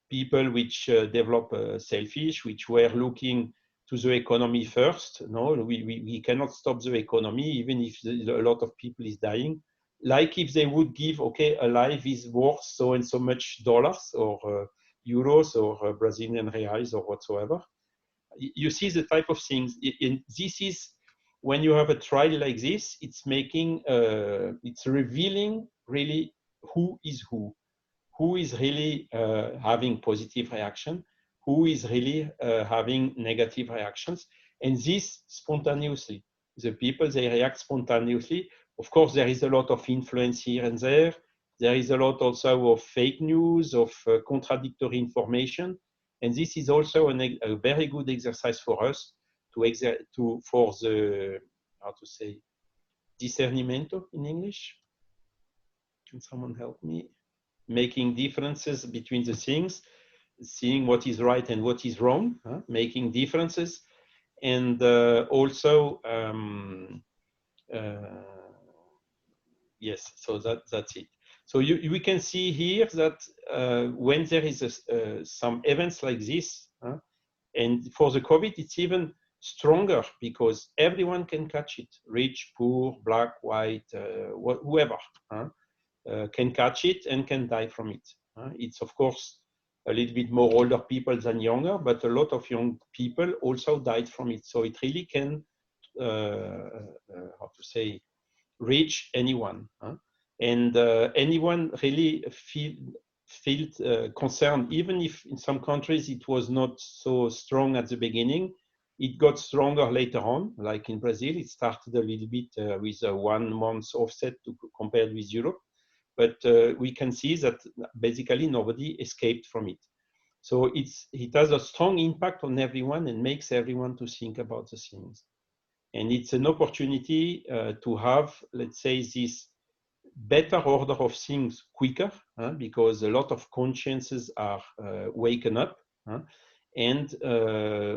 People which develop selfish, which were looking to the economy first. No, we cannot stop the economy, even if a lot of people is dying. Like if they would give, okay, a life is worth so and so much dollars or euros or Brazilian reais or whatsoever. You see the type of things. This is, when you have a trial like this, it's making, it's revealing really who is really having positive reaction, who is really having negative reactions, and this spontaneously. The people, they react spontaneously. Of course, there is a lot of influence here and there. There is a lot also of fake news, of contradictory information. And this is also a very good exercise for us for the, how to say, discernimento in English. Can someone help me? Making differences between the things, seeing what is right and what is wrong, making differences, and also, yes, so that's it. So we can see here that when there is some events like this, and for the COVID, it's even stronger because everyone can catch it, rich, poor, black, white, whoever. Can catch it and can die from it. It's of course a little bit more older people than younger, but a lot of young people also died from it. So it really can, how to say, reach anyone. And anyone really felt concerned, even if in some countries it was not so strong at the beginning. It got stronger later on, like in Brazil, it started a little bit with a 1 month offset compared with Europe. But we can see that basically nobody escaped from it. So it has a strong impact on everyone and makes everyone to think about the things. And it's an opportunity to have, let's say, this better order of things quicker, because a lot of consciences are waken up. And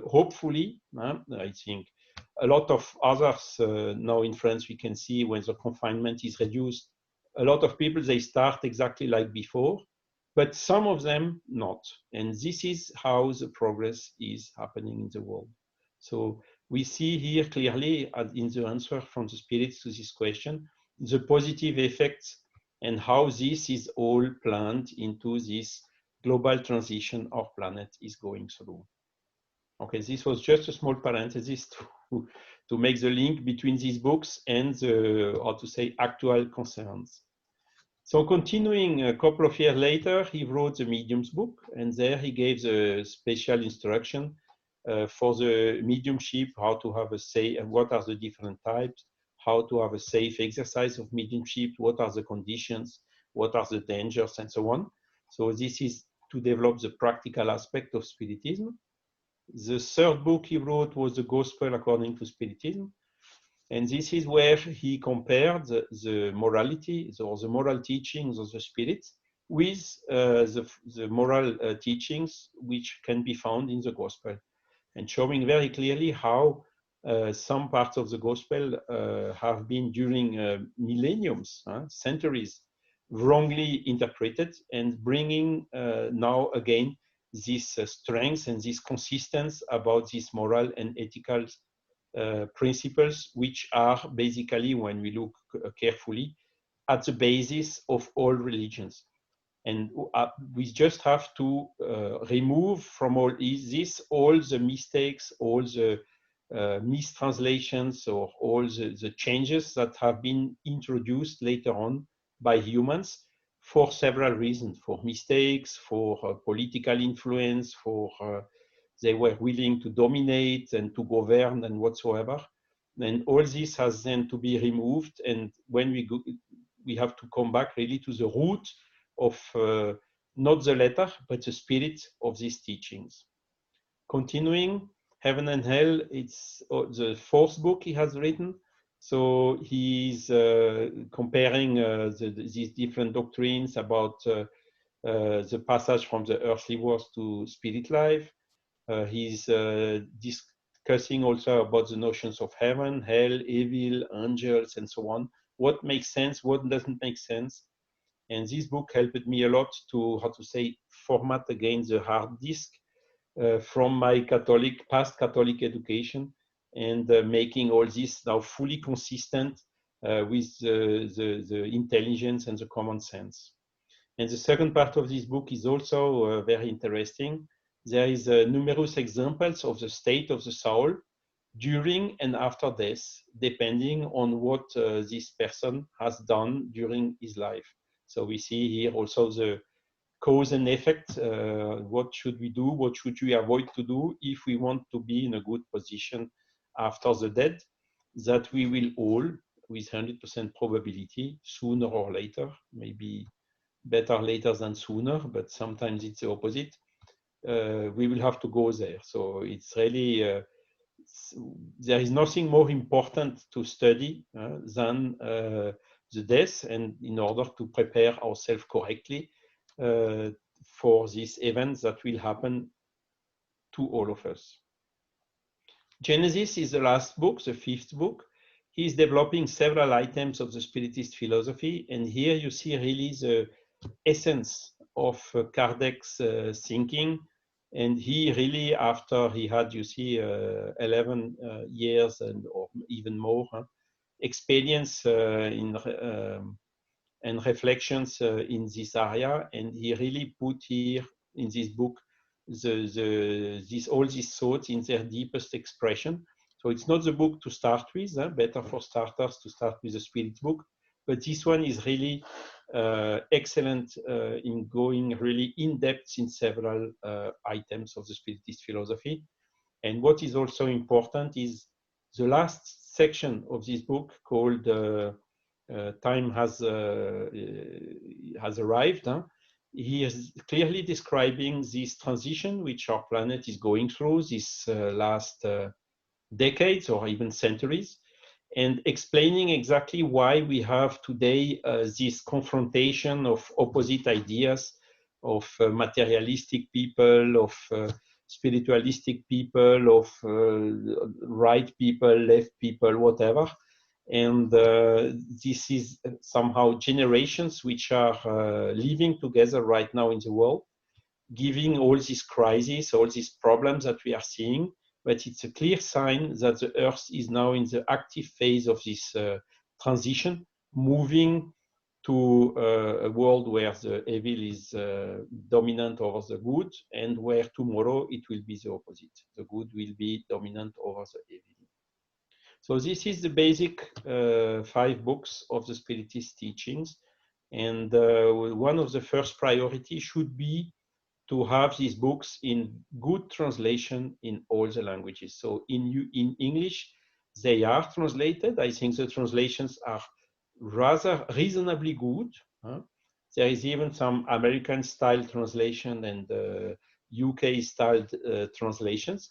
hopefully, I think, a lot of others now in France, we can see when the confinement is reduced, a lot of people, they start exactly like before, but some of them not. And this is how the progress is happening in the world. So we see here clearly in the answer from the spirits to this question, the positive effects and how this is all planned into this global transition our planet is going through. Okay, this was just a small parenthesis to make the link between these books and the, how to say, actual concerns. So continuing a couple of years later, he wrote the Mediums book, and there he gave the special instruction for the mediumship, how to have a say, what are the different types, how to have a safe exercise of mediumship, what are the conditions, what are the dangers, and so on. So this is to develop the practical aspect of Spiritism. The third book he wrote was the Gospel According to Spiritism. And this is where he compared the morality or the moral teachings of the spirits with the moral teachings which can be found in the Gospel, and showing very clearly how some parts of the Gospel have been during millenniums, centuries, wrongly interpreted, and bringing now again this strength and this consistency about this moral and ethical principles, which are basically, when we look carefully, at the basis of all religions. And we just have to remove from all this all the mistakes, all the mistranslations, or all the changes that have been introduced later on by humans for several reasons, for mistakes, for political influence, for they were willing to dominate and to govern and whatsoever. And all this has then to be removed. And when we go, we have to come back really to the root of not the letter, but the spirit of these teachings. Continuing, Heaven and Hell, it's the fourth book he has written. So he's comparing these different doctrines about the passage from the earthly world to spirit life. He's discussing also about the notions of heaven, hell, evil, angels, and so on. What makes sense, what doesn't make sense. And this book helped me a lot to, how to say, format again the hard disk from my past Catholic education, and making all this now fully consistent with the intelligence and the common sense. And the second part of this book is also very interesting. There is numerous examples of the state of the soul during and after death, depending on what this person has done during his life. So we see here also the cause and effect. What should we do? What should we avoid to do if we want to be in a good position after the death? That we will all, with 100% probability, sooner or later, maybe better later than sooner, but sometimes it's the opposite. We will have to go there. So it's really, there is nothing more important to study than the death, and in order to prepare ourselves correctly for these events that will happen to all of us. Genesis is the last book, the fifth book. He is developing several items of the Spiritist philosophy, and here you see really the essence of Kardec's thinking. And he really, after he had, you see, 11 years or even more experience and reflections in this area, and he really put here in this book all these thoughts in their deepest expression. So it's not the book to start with, better for starters to start with a spirit book, but this one is really excellent in going really in depth in several items of the Spiritist philosophy. And what is also important is the last section of this book called Time Has Arrived. He is clearly describing this transition which our planet is going through this last decades or even centuries, and explaining exactly why we have today this confrontation of opposite ideas, of materialistic people, of spiritualistic people, of right people, left people, whatever. And this is somehow generations which are living together right now in the world, giving all these crises, all these problems that we are seeing. But it's a clear sign that the Earth is now in the active phase of this transition, moving to a world where the evil is dominant over the good, and where tomorrow it will be the opposite. The good will be dominant over the evil. So this is the basic 5 books of the Spiritist teachings. And one of the first priorities should be to have these books in good translation in all the languages. So in English, they are translated. I think the translations are rather reasonably good. There is even some American style translation and UK style translations.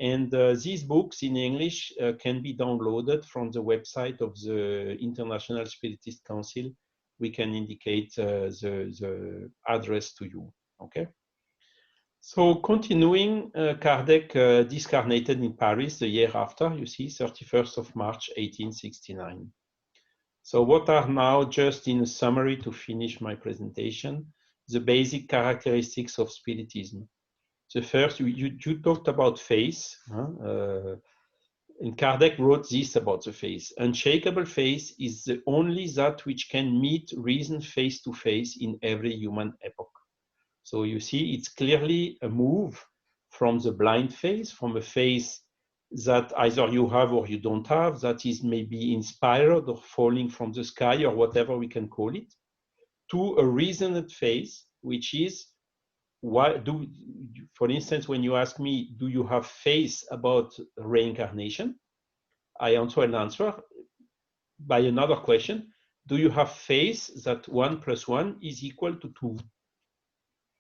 And these books in English can be downloaded from the website of the International Spiritist Council. We can indicate the address to you, okay? So continuing, Kardec discarnated in Paris the year after, you see, 31st of March, 1869. So what are now, just in a summary to finish my presentation, the basic characteristics of Spiritism? The first, you talked about faith. And Kardec wrote this about the face. Unshakable face is the only that which can meet reason face to face in every human epoch. So you see, it's clearly a move from the blind face, from a face that either you have or you don't have, that is maybe inspired or falling from the sky or whatever we can call it, to a reasoned face, which is, for instance, when you ask me, do you have faith about reincarnation? I answer by another question. Do you have faith that 1 + 1 is equal to 2?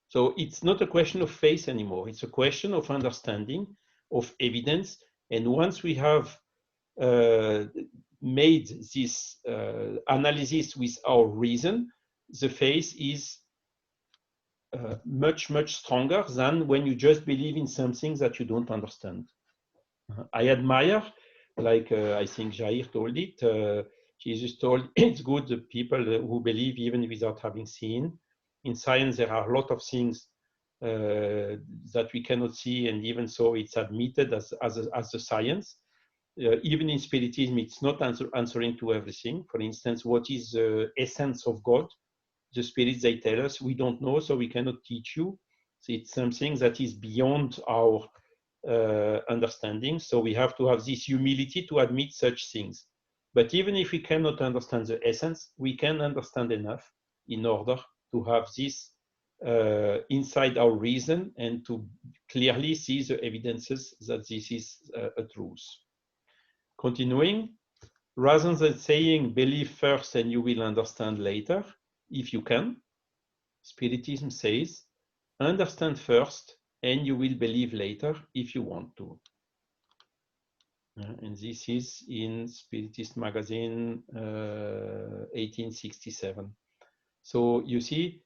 So it's not a question of faith anymore. It's a question of understanding, of evidence. And once we have made this analysis with our reason, the faith is much, much stronger than when you just believe in something that you don't understand. I admire, like I think Jair told it, Jesus told, it's good the people who believe even without having seen. In science, there are a lot of things that we cannot see, and even so it's admitted as a science. Even in Spiritism, it's not answering to everything. For instance, what is the essence of God? The spirits, they tell us, we don't know, so we cannot teach you. So it's something that is beyond our understanding. So we have to have this humility to admit such things. But even if we cannot understand the essence, we can understand enough in order to have this inside our reason and to clearly see the evidences that this is a truth. Continuing, rather than saying believe first and you will understand later, if you can, Spiritism says understand first and you will believe later if you want to. And this is in Spiritist magazine 1867. So you see,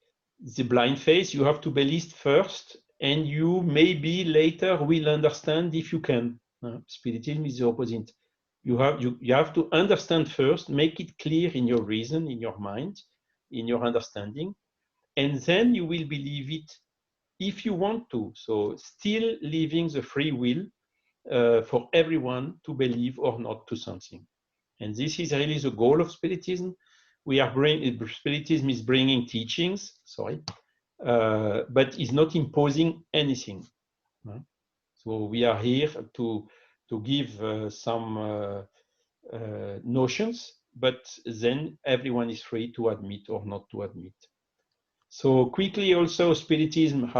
the blind face, you have to believe first and you maybe later will understand if you can. Spiritism is the opposite. You have to understand first, make it clear in your reason, in your mind, in your understanding, and then you will believe it if you want to. So still leaving the free will for everyone to believe or not to something. And this is really the goal of Spiritism. Spiritism is bringing teachings, but is not imposing anything. So we are here to give some notions, but then everyone is free to admit or not to admit. So quickly also, Spiritism,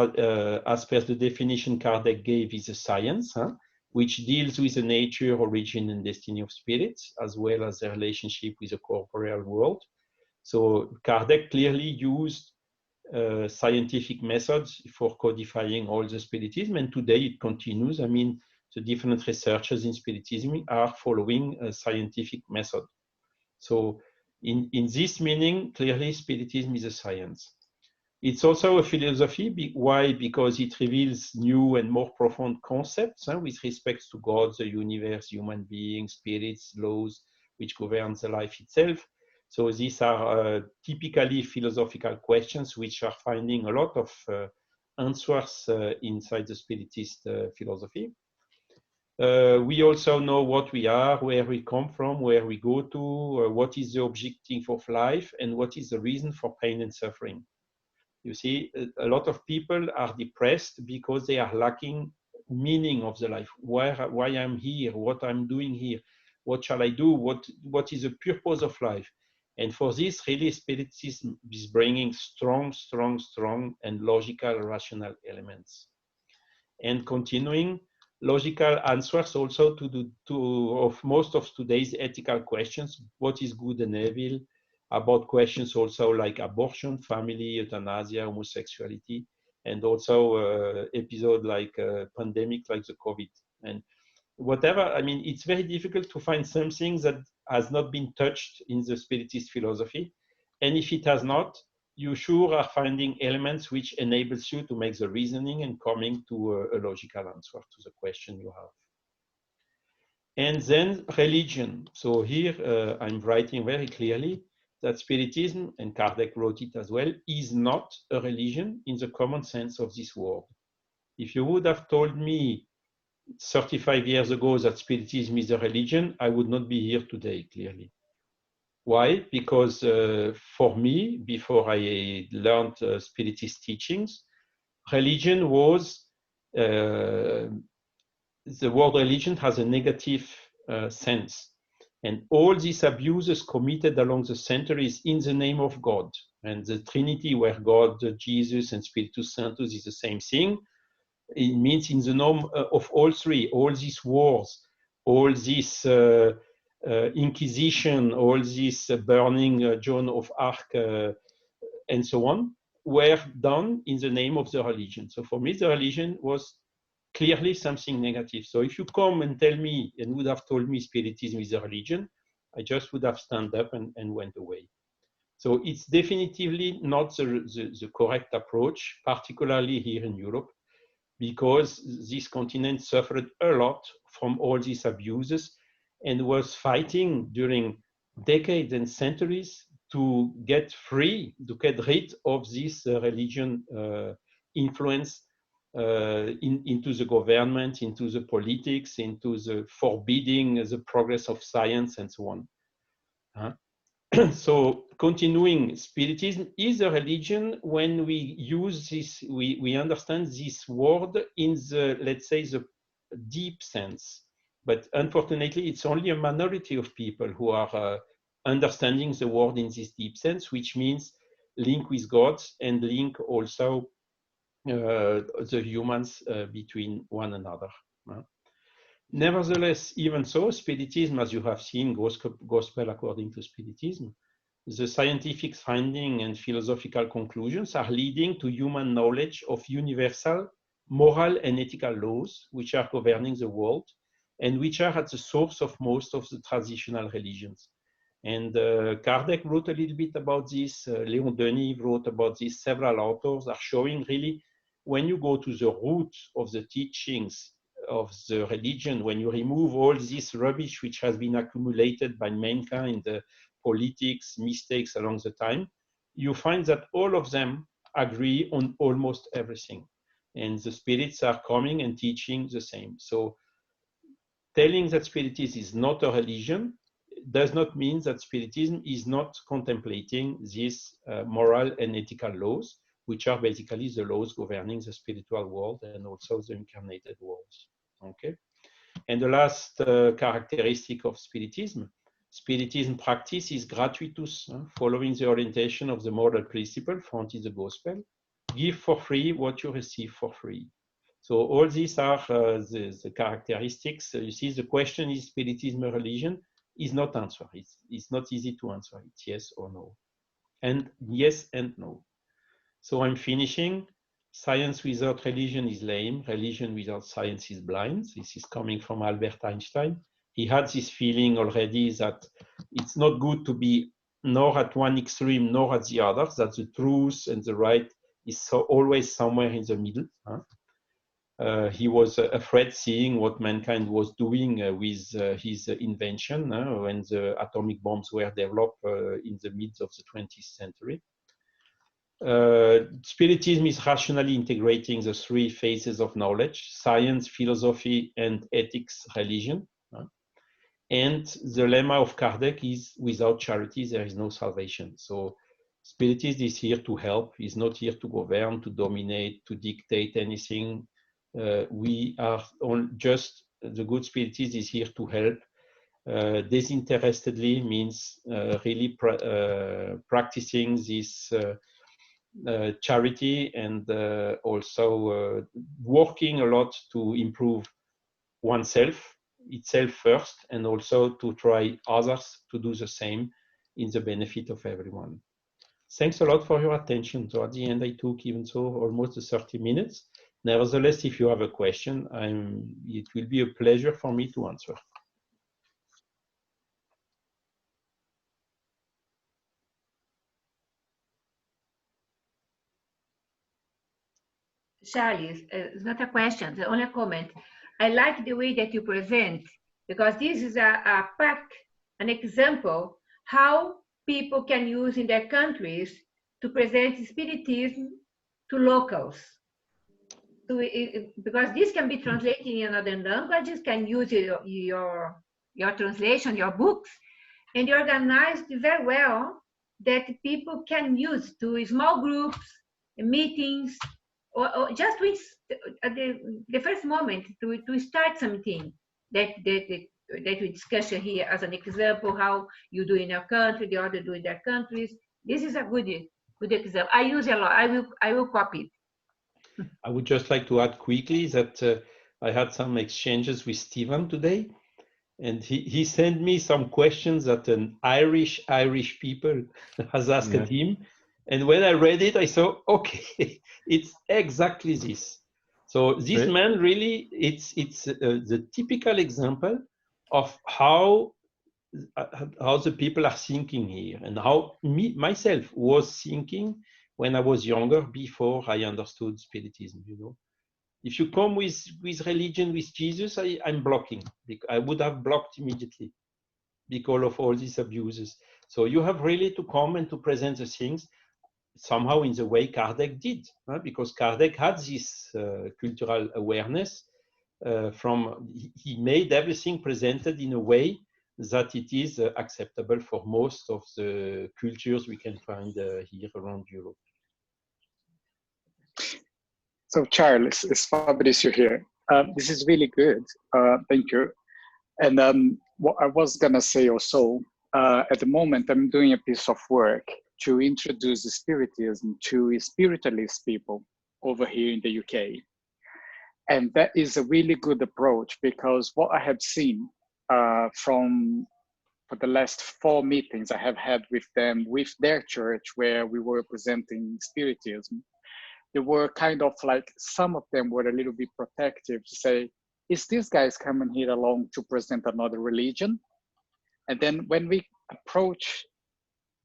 as per the definition Kardec gave, is a science, which deals with the nature, origin, and destiny of spirits, as well as their relationship with the corporeal world. So Kardec clearly used scientific methods for codifying all the Spiritism, and today it continues. I mean, the different researchers in Spiritism are following a scientific method. So in this meaning, clearly Spiritism is a science. It's also a philosophy. Why? Because it reveals new and more profound concepts with respect to God, the universe, human beings, spirits, laws, which govern the life itself. So these are typically philosophical questions which are finding a lot of answers inside the Spiritist philosophy. We also know what we are, where we come from, where we go to, what is the objective of life, and what is the reason for pain and suffering. You see, a lot of people are depressed because they are lacking meaning of the life. Why I'm here, what I'm doing here, what shall I do, what is the purpose of life? And for this, really, Spiritism is bringing strong and logical, rational elements. And continuing, logical answers also of most of today's ethical questions. What is good and evil? About questions also like abortion, family, euthanasia, homosexuality, and also episode like pandemic like the COVID. And whatever, I mean, it's very difficult to find something that has not been touched in the Spiritist philosophy. And if it has not, you sure are finding elements which enables you to make the reasoning and coming to a logical answer to the question you have. And then religion. So here I'm writing very clearly that Spiritism, and Kardec wrote it as well, is not a religion in the common sense of this word. If you would have told me 35 years ago that Spiritism is a religion, I would not be here today, clearly. Why? Because for me, before I learned Spiritist teachings, religion was, the word religion has a negative sense. And all these abuses committed along the centuries in the name of God. And the Trinity, where God, Jesus, and Spiritus Sanctus is the same thing, it means in the name of all three, all these wars, all this Inquisition, all this burning Joan of Arc, and so on, were done in the name of the religion. So for me, the religion was clearly something negative. So if you come and tell me, and would have told me Spiritism is a religion, I just would have stand up and went away. So it's definitively not the correct approach, particularly here in Europe, because this continent suffered a lot from all these abuses and was fighting during decades and centuries to get free, to get rid of this religion influence into the government, into the politics, into the forbidding the progress of science and so on. So continuing, Spiritism is a religion when we use this, we understand this word in the, let's say, the deep sense. But unfortunately, it's only a minority of people who are understanding the word in this deep sense, which means link with God and link also the humans between one another. Nevertheless, even so, Spiritism, as you have seen, Gospel according to Spiritism, the scientific findings and philosophical conclusions are leading to human knowledge of universal moral and ethical laws which are governing the world and which are at the source of most of the traditional religions. And Kardec wrote a little bit about this, Léon Denis wrote about this, several authors are showing really when you go to the root of the teachings of the religion, when you remove all this rubbish which has been accumulated by mankind, politics, mistakes along the time, you find that all of them agree on almost everything. And the spirits are coming and teaching the same. So telling that Spiritism is not a religion does not mean that Spiritism is not contemplating these moral and ethical laws, which are basically the laws governing the spiritual world and also the incarnated worlds. Okay. And the last characteristic of Spiritism, Spiritism practice is gratuitous, following the orientation of the moral principle found in the Gospel. Give for free what you receive for free. So all these are the characteristics. You see, the question is Spiritism a religion? Is not answered. It's not easy to answer. It's yes or no. And yes and no. So I'm finishing. Science without religion is lame. Religion without science is blind. This is coming from Albert Einstein. He had this feeling already that it's not good to be nor at one extreme nor at the other, that the truth and the right is always somewhere in the middle. He was afraid seeing what mankind was doing with his invention when the atomic bombs were developed in the mid of the 20th century. Spiritism is rationally integrating the three phases of knowledge: science, philosophy, and ethics, religion. And the lemma of Kardec is, without charity, there is no salvation. So Spiritism is here to help, is not here to govern, to dominate, to dictate anything. We are just, the good Spiritism is here to help. Disinterestedly means really practicing this charity and also working a lot to improve oneself, itself first, and also to try others to do the same in the benefit of everyone. Thanks a lot for your attention. So at the end, I took even so almost 30 minutes. Nevertheless, if you have a question, it will be a pleasure for me to answer. Charlie, it's not a question, it's only a comment. I like the way that you present, because this is an example how people can use in their countries to present Spiritism to locals. because this can be translated in another languages, can use your translation, your books, and you organized very well that people can use to small groups, meetings, or just with the first moment to start something that we discuss here as an example, how you do in your country, the other do in their countries. This is a good example. I use a lot. I will copy it. I would just like to add quickly that I had some exchanges with Stephen today, and he sent me some questions that an Irish people has asked him. And when I read it, I thought, okay, it's exactly this. So this man really, it's the typical example of how the people are thinking here, and how myself was thinking when I was younger, before I understood Spiritism. You know, if you come with religion, with Jesus, I'm blocking. I would have blocked immediately because of all these abuses. So you have really to come and to present the things somehow in the way Kardec did, because Kardec had this cultural awareness. He made everything presented in a way that it is acceptable for most of the cultures we can find here around Europe. So Charles, it's Fabricio here. This is really good. Thank you. And what I was gonna say also, at the moment I'm doing a piece of work to introduce Spiritism to spiritualist people over here in the UK. And that is a really good approach, because what I have seen for the last 4 meetings I have had with them, with their church, where we were presenting Spiritism, they were kind of like, some of them were a little bit protective to say, is this guy's coming here along to present another religion? And then when we approach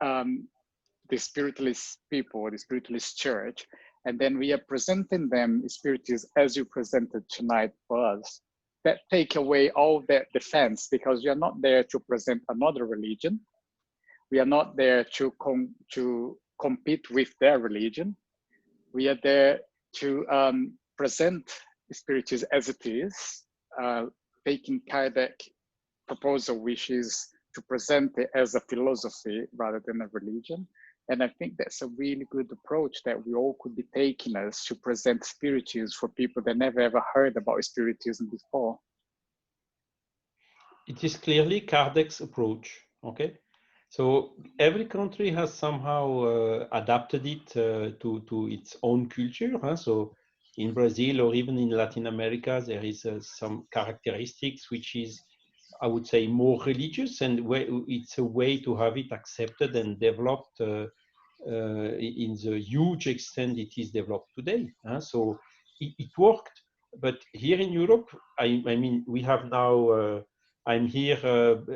the spiritualist people, the spiritualist church, and then we are presenting them Spiritism as you presented tonight for us, that take away all that defense, because you're not there to present another religion. We are not there to compete with their religion. We are there to present Spiritism as it is, taking Kardec proposal, which is to present it as a philosophy rather than a religion. And I think that's a really good approach that we all could be taking, as to present Spiritism for people that never ever heard about Spiritism before. It is clearly Kardec's approach, okay? So every country has somehow adapted it to its own culture. So in Brazil or even in Latin America, there is some characteristics which is, I would say, more religious, and it's a way to have it accepted and developed in the huge extent it is developed today. So it worked. But here in Europe, I mean, we have now, I'm here,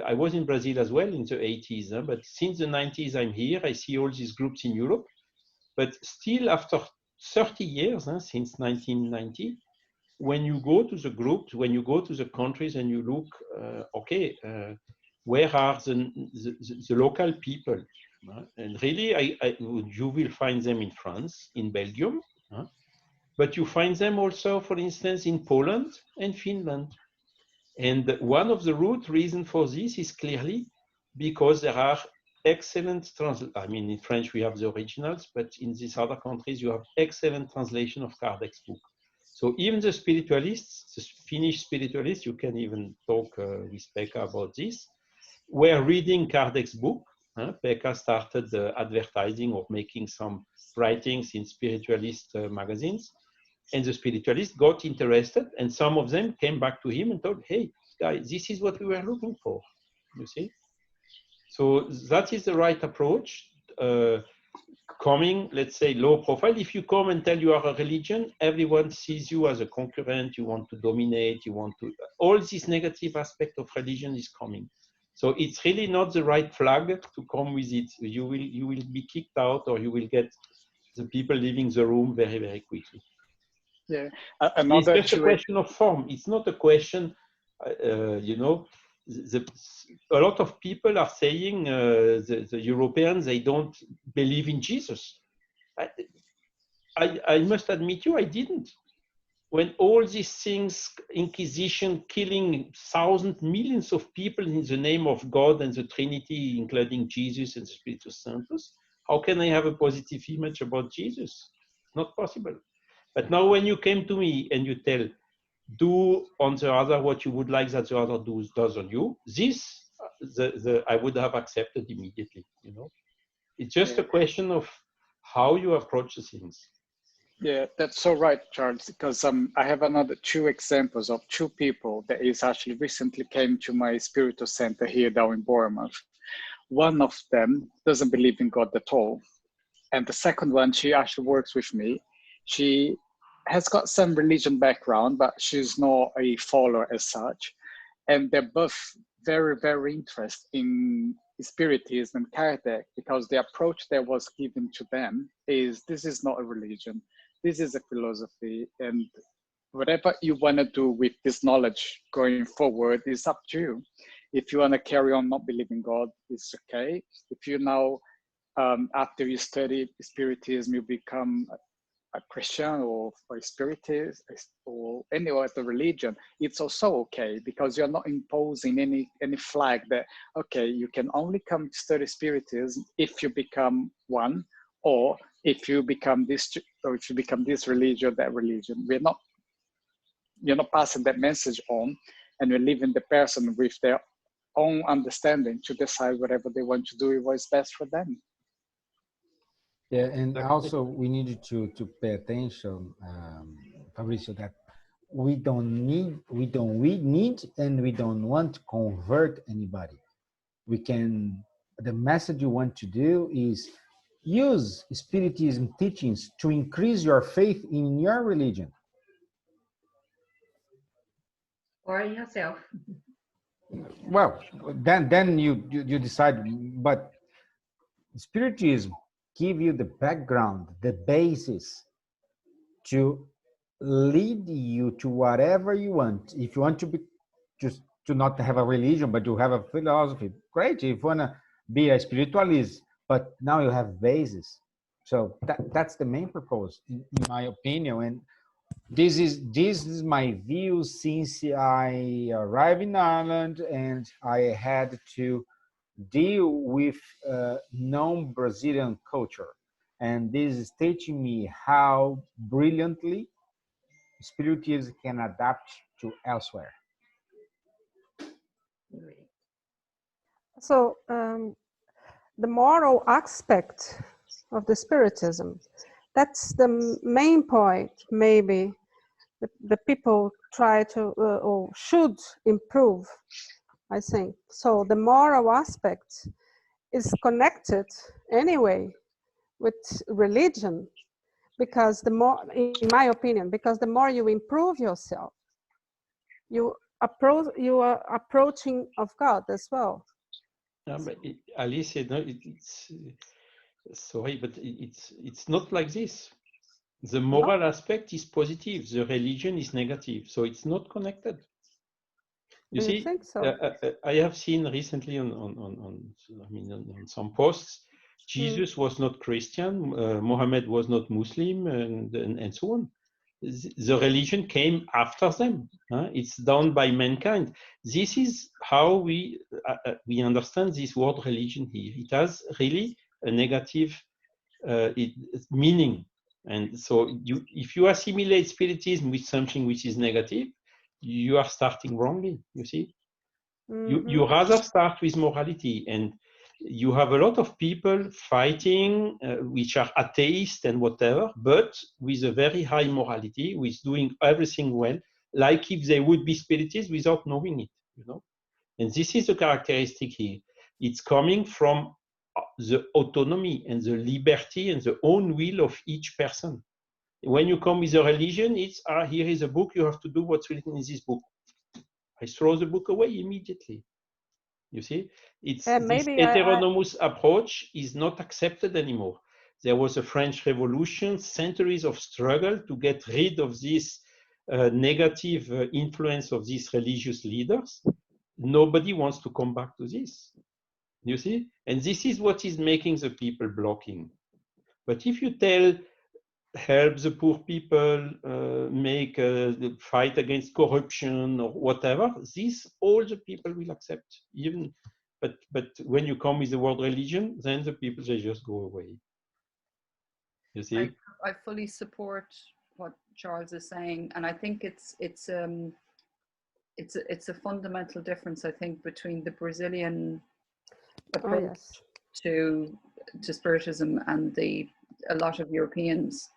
I was in Brazil as well in the 80s, but since the 90s I'm here, I see all these groups in Europe. But still after 30 years, since 1990, when you go to the groups, when you go to the countries and you look, where are the local people? And really, you will find them in France, in Belgium, but you find them also, for instance, in Poland and Finland. And one of the root reasons for this is clearly because there are excellent I mean, in French we have the originals, but in these other countries you have excellent translation of Kardec's book. So even the spiritualists, the Finnish spiritualists, you can even talk with Pekka about this, were reading Kardec's book. Pekka started advertising or making some writings in spiritualist magazines. And the spiritualists got interested, and some of them came back to him and told, hey, guys, this is what we were looking for, you see? So that is the right approach. Coming, let's say, low profile. If you come and tell you are a religion, everyone sees you as a concurrent, you want to dominate, you want to, all this negative aspect of religion is coming. So it's really not the right flag to come with it. You will be kicked out, or you will get the people leaving the room very, very quickly. Yeah, it's just a question of form. It's not a question, you know, a lot of people are saying the Europeans, they don't believe in Jesus. I must admit you, I didn't. when all these things, Inquisition, killing thousands, millions of people in the name of God and the Trinity, including Jesus and the Spiritus Sanctus, how can I have a positive image about Jesus? Not possible. But now when you came to me and you tell, do on the other what you would like that the other does on you, this I would have accepted immediately, you know. It's just a question of how you approach the things. Yeah, that's so right, Charles, because I have another two examples of two people that is actually recently came to my spiritual center here down in Bournemouth. One of them doesn't believe in God at all. And the second one, she actually works with me. She has got some religion background, but she's not a follower as such. And they're both very, very interested in Spiritism and Kardec, because the approach that was given to them is, this is not a religion, this is a philosophy, and whatever you want to do with this knowledge going forward is up to you. If you want to carry on not believing God, it's okay. If you now, after you study Spiritism, you become a Christian or a Spiritist or any other religion, it's also okay, because you're not imposing any flag that, okay, you can only come study Spiritism if you become one, or if you become this, or if you become this religion, that religion. You're not passing that message on, and you're leaving the person with their own understanding to decide whatever they want to do, what is best for them. Yeah, and also we needed to pay attention, Fabricio, that we need, and we don't want to convert anybody. The message you want to do is use Spiritism teachings to increase your faith in your religion. Or yourself. Well, then you decide, but Spiritism give you the background, the basis to lead you to whatever you want. If you want to be just to not have a religion, but you have a philosophy, great. If you want to be a spiritualist, but now you have basis. So that's the main purpose, in my opinion. And this is my view since I arrived in Ireland and I had to deal with non-Brazilian culture. And this is teaching me how brilliantly Spiritism can adapt to elsewhere. So the moral aspect of the Spiritism, that's the main point. Maybe the people try to or should improve, I think. So the moral aspect is connected anyway with religion, because the more, in my opinion, because the more you improve yourself, you are approaching of God as well. No, but Alice said, no, it's sorry, but it's not like this. The moral aspect is positive. The religion is negative. So it's not connected. You see, think so? I have seen recently on some posts, Jesus was not Christian, Muhammad was not Muslim, and so on. The religion came after them. It's done by mankind. This is how we understand this word religion here. It has really a negative meaning. And so if you assimilate Spiritism with something which is negative, you are starting wrongly, you see. You rather start with morality, and you have a lot of people fighting which are atheists and whatever, but with a very high morality, with doing everything well, like if they would be Spiritists without knowing it, you know. And this is the characteristic here. It's coming from the autonomy and the liberty and the own will of each person. When you come with a religion, it's, here is a book, you have to do what's written in this book. I throw the book away immediately. You see, it's this heteronomous approach is not accepted anymore. There was a French Revolution, centuries of struggle to get rid of this negative influence of these religious leaders. Nobody wants to come back to this. You see, and this is what is making the people blocking. But if you tell help the poor people, make the fight against corruption or whatever, this all the people will accept. Even, but when you come with the word religion, then the people, they just go away. You see? I fully support what Charles is saying, and I think it's a fundamental difference, I think, between the Brazilian approach to Spiritism and a lot of Europeans.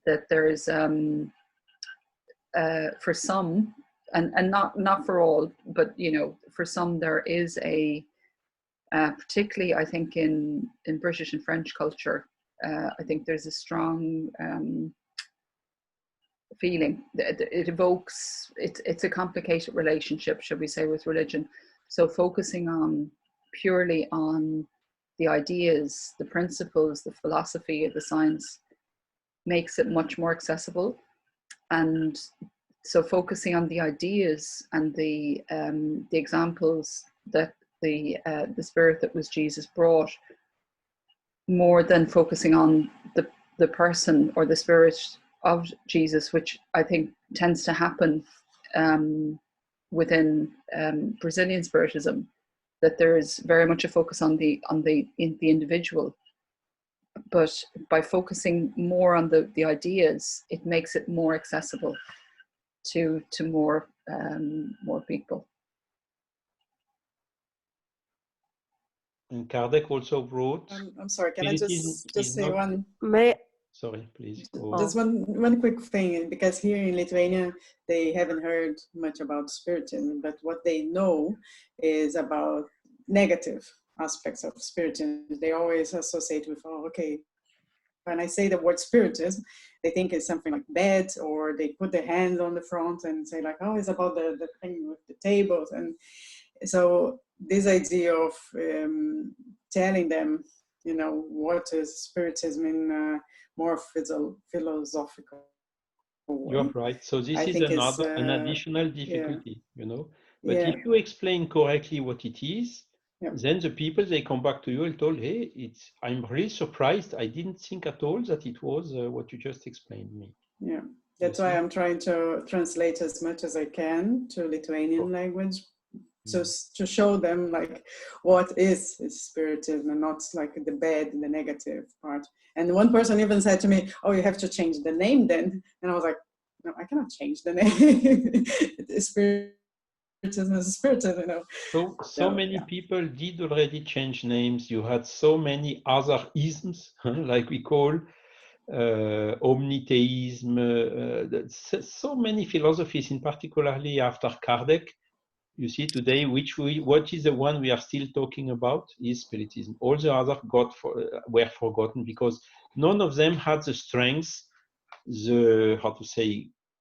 That there is for some, and not for all, but for some there is a particularly I think in British and French culture, I think there's a strong feeling. It evokes, it's a complicated relationship, should we say, with religion. So focusing on purely on the ideas, the principles, the philosophy, the science makes it much more accessible. And so focusing on the ideas and the examples that the spirit that was Jesus brought, more than focusing on the person or the spirit of Jesus, which I think tends to happen within Brazilian Spiritism, that there is very much a focus on the individual. But by focusing more on the ideas, it makes it more accessible to more people. And Kardec also wrote. I'm sorry, can I just say one? Sorry, please. Just one quick thing, because here in Lithuania they haven't heard much about Spiritism, but what they know is about negative aspects of Spiritism. They always associate with, oh, okay, when I say the word Spiritism, they think it's something like bad, or they put their hand on the front and say like, oh, it's about the thing with the tables. And so this idea of telling them, what is Spiritism in more philosophical way. You're right. So this is an additional difficulty, But if you explain correctly what it is, then the people, they come back to you and told, hey, I'm really surprised. I didn't think at all that it was what you just explained me. Yeah, that's why I'm trying to translate as much as I can to Lithuanian language, to show them like what is Spiritism and not like the bad and the negative part. And one person even said to me, oh, you have to change the name then. And I was like, no, I cannot change the name. Spiritism is Spiritism, So many people did already change names. You had so many other isms, like we call omnitheism, so many philosophies, in particularly after Kardec. You see today, what is the one we are still talking about is Spiritism. All the others were forgotten because none of them had the strength, the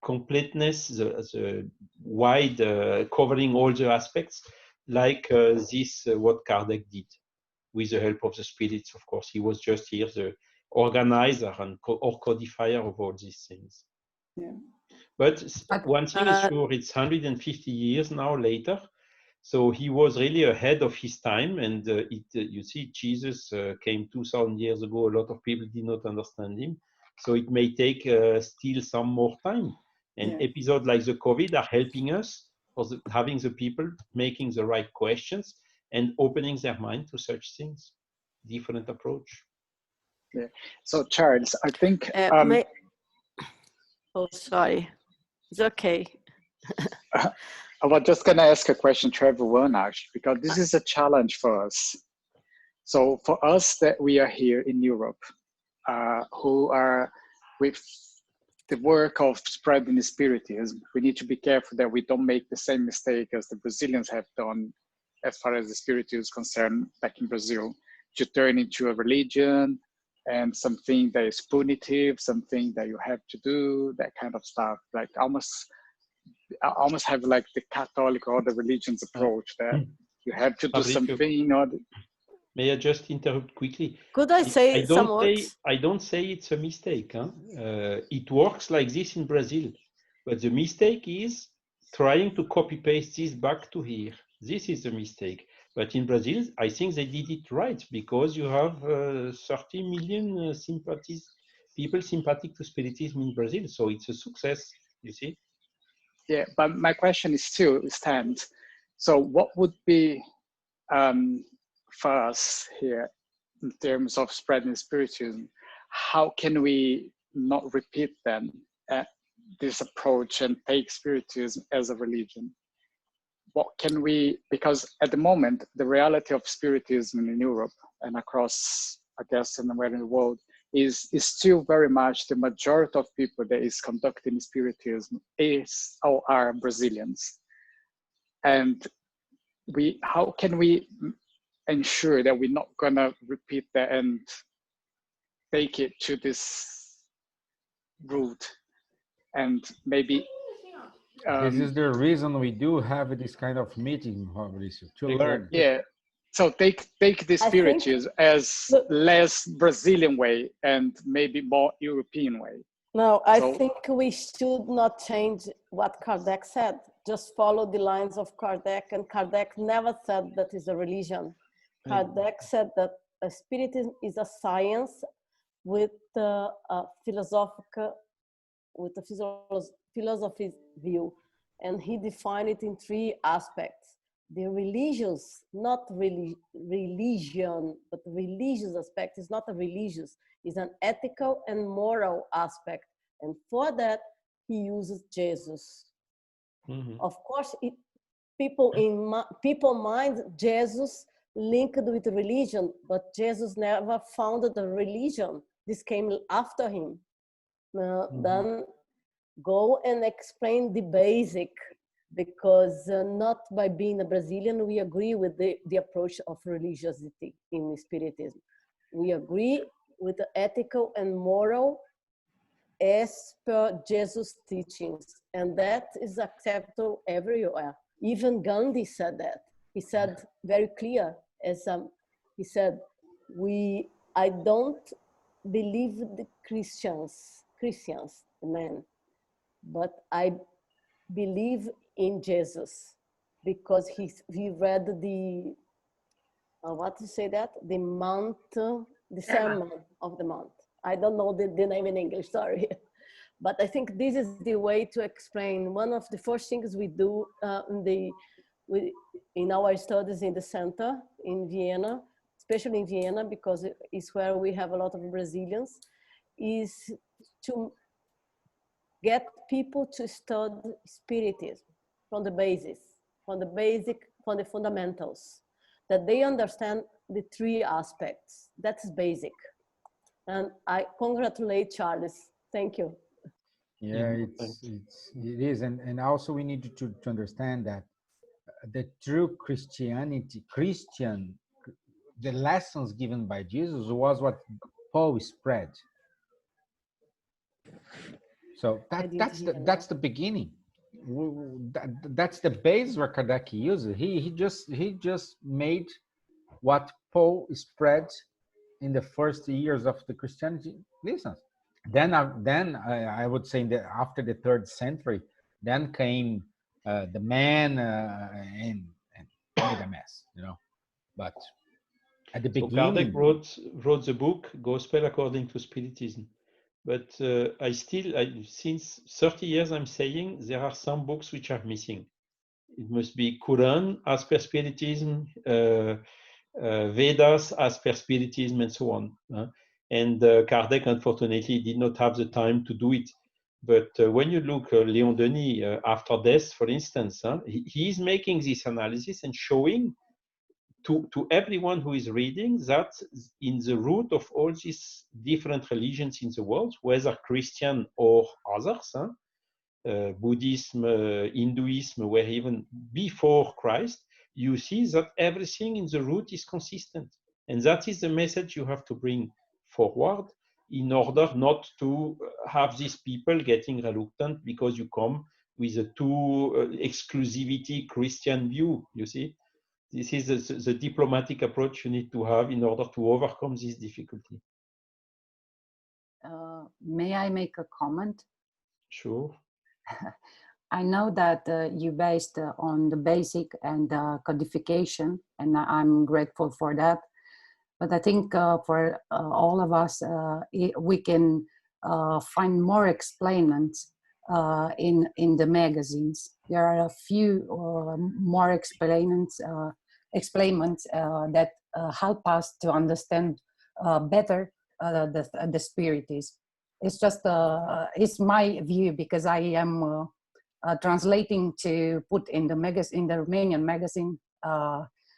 completeness, the wide covering all the aspects, like what Kardec did, with the help of the spirits. Of course, he was just here the organizer and or codifier of all these things. Yeah. But one thing is sure, it's 150 years now later. So he was really ahead of his time. And you see, Jesus came 2,000 years ago. A lot of people did not understand him. So it may take still some more time. And episodes like the COVID are helping us for having the people making the right questions and opening their mind to such things. Different approach. Yeah. So Charles, I think... Oh, sorry. It's okay. I was just going to ask a question to everyone, actually, because this is a challenge for us. So for us that we are here in Europe, who are with the work of spreading the Spiritism, we need to be careful that we don't make the same mistake as the Brazilians have done as far as the Spiritism is concerned back in Brazil, to turn into a religion and something that is punitive, something that you have to do, that kind of stuff. Like almost have like the Catholic or the religions approach that you have to do something. May I just interrupt quickly? Could I say some words? I don't say it's a mistake. It works like this in Brazil, but the mistake is trying to copy paste this back to here. This is the mistake. But in Brazil, I think they did it right because you have 30 million people sympathetic to Spiritism in Brazil. So it's a success, you see. Yeah, but my question is still stands. So what would be for us here in terms of spreading Spiritism? How can we not repeat then this approach and take Spiritism as a religion? What can we, because at the moment, the reality of Spiritism in Europe and across, I guess, anywhere in the world is still very much the majority of people that is conducting Spiritism is or are Brazilians. And how can we ensure that we're not gonna repeat that and take it to this route and maybe this is the reason we do have this kind of meeting, Mauricio, to learn. Yeah, so take the Spiritism as less Brazilian way and maybe more European way. No, I think we should not change what Kardec said. Just follow the lines of Kardec, and Kardec never said that is a religion. Kardec said that Spiritism is a science with a philosophical, with a philosophy view, and he defined it in 3 aspects. The religious, not religion, but the religious aspect is not a religious, it's an ethical and moral aspect. And for that, he uses Jesus. Mm-hmm. Of course, people mind Jesus linked with religion, but Jesus never founded a religion. This came after him. Then go and explain the basic, because not by being a Brazilian, we agree with the approach of religiosity in Spiritism. We agree with the ethical and moral as per Jesus' teachings, and that is acceptable everywhere. Even Gandhi said that. He said very clear, he said, I don't believe the Christians, man, but I believe in Jesus, because he read the, what to say that? The Mount, the Sermon of the Mount. I don't know the name in English, sorry. But I think this is the way to explain. One of the first things we do in our studies in the center in Vienna, especially in Vienna, because it's where we have a lot of Brazilians, is to get people to study Spiritism from the basis, from the fundamentals, that they understand the 3 aspects. That's basic. And I congratulate Charles. Thank you. Yeah, it is. And also we need to understand that the true the lessons given by Jesus was what Paul spread. So that's the beginning. That's the base where Kardec used. He just made what Paul spread in the first years of the Christianity. Listen, then I would say that after the 3rd century, then came the man and made a mess, But at the beginning, so Kardec wrote the book Gospel According to Spiritism. But since 30 years, I'm saying there are some books which are missing. It must be Quran as per Spiritism, Vedas as per Spiritism, and so on. And Kardec, unfortunately, did not have the time to do it. But when you look Léon Denis after death, for instance, he is making this analysis and showing to everyone who is reading that in the root of all these different religions in the world, whether Christian or others, Buddhism, Hinduism, were even before Christ, you see that everything in the root is consistent. And that is the message you have to bring forward in order not to have these people getting reluctant because you come with a too exclusivity Christian view, you see. This is the diplomatic approach you need to have in order to overcome this difficulty. May I make a comment? Sure. I know that you based on the basic and codification, and I'm grateful for that. But I think for all of us, we can find more explanations in the magazines. There are a few more explanations that help us to understand better the Spiritism. It's just it's my view, because I am translating to put in the Romanian magazine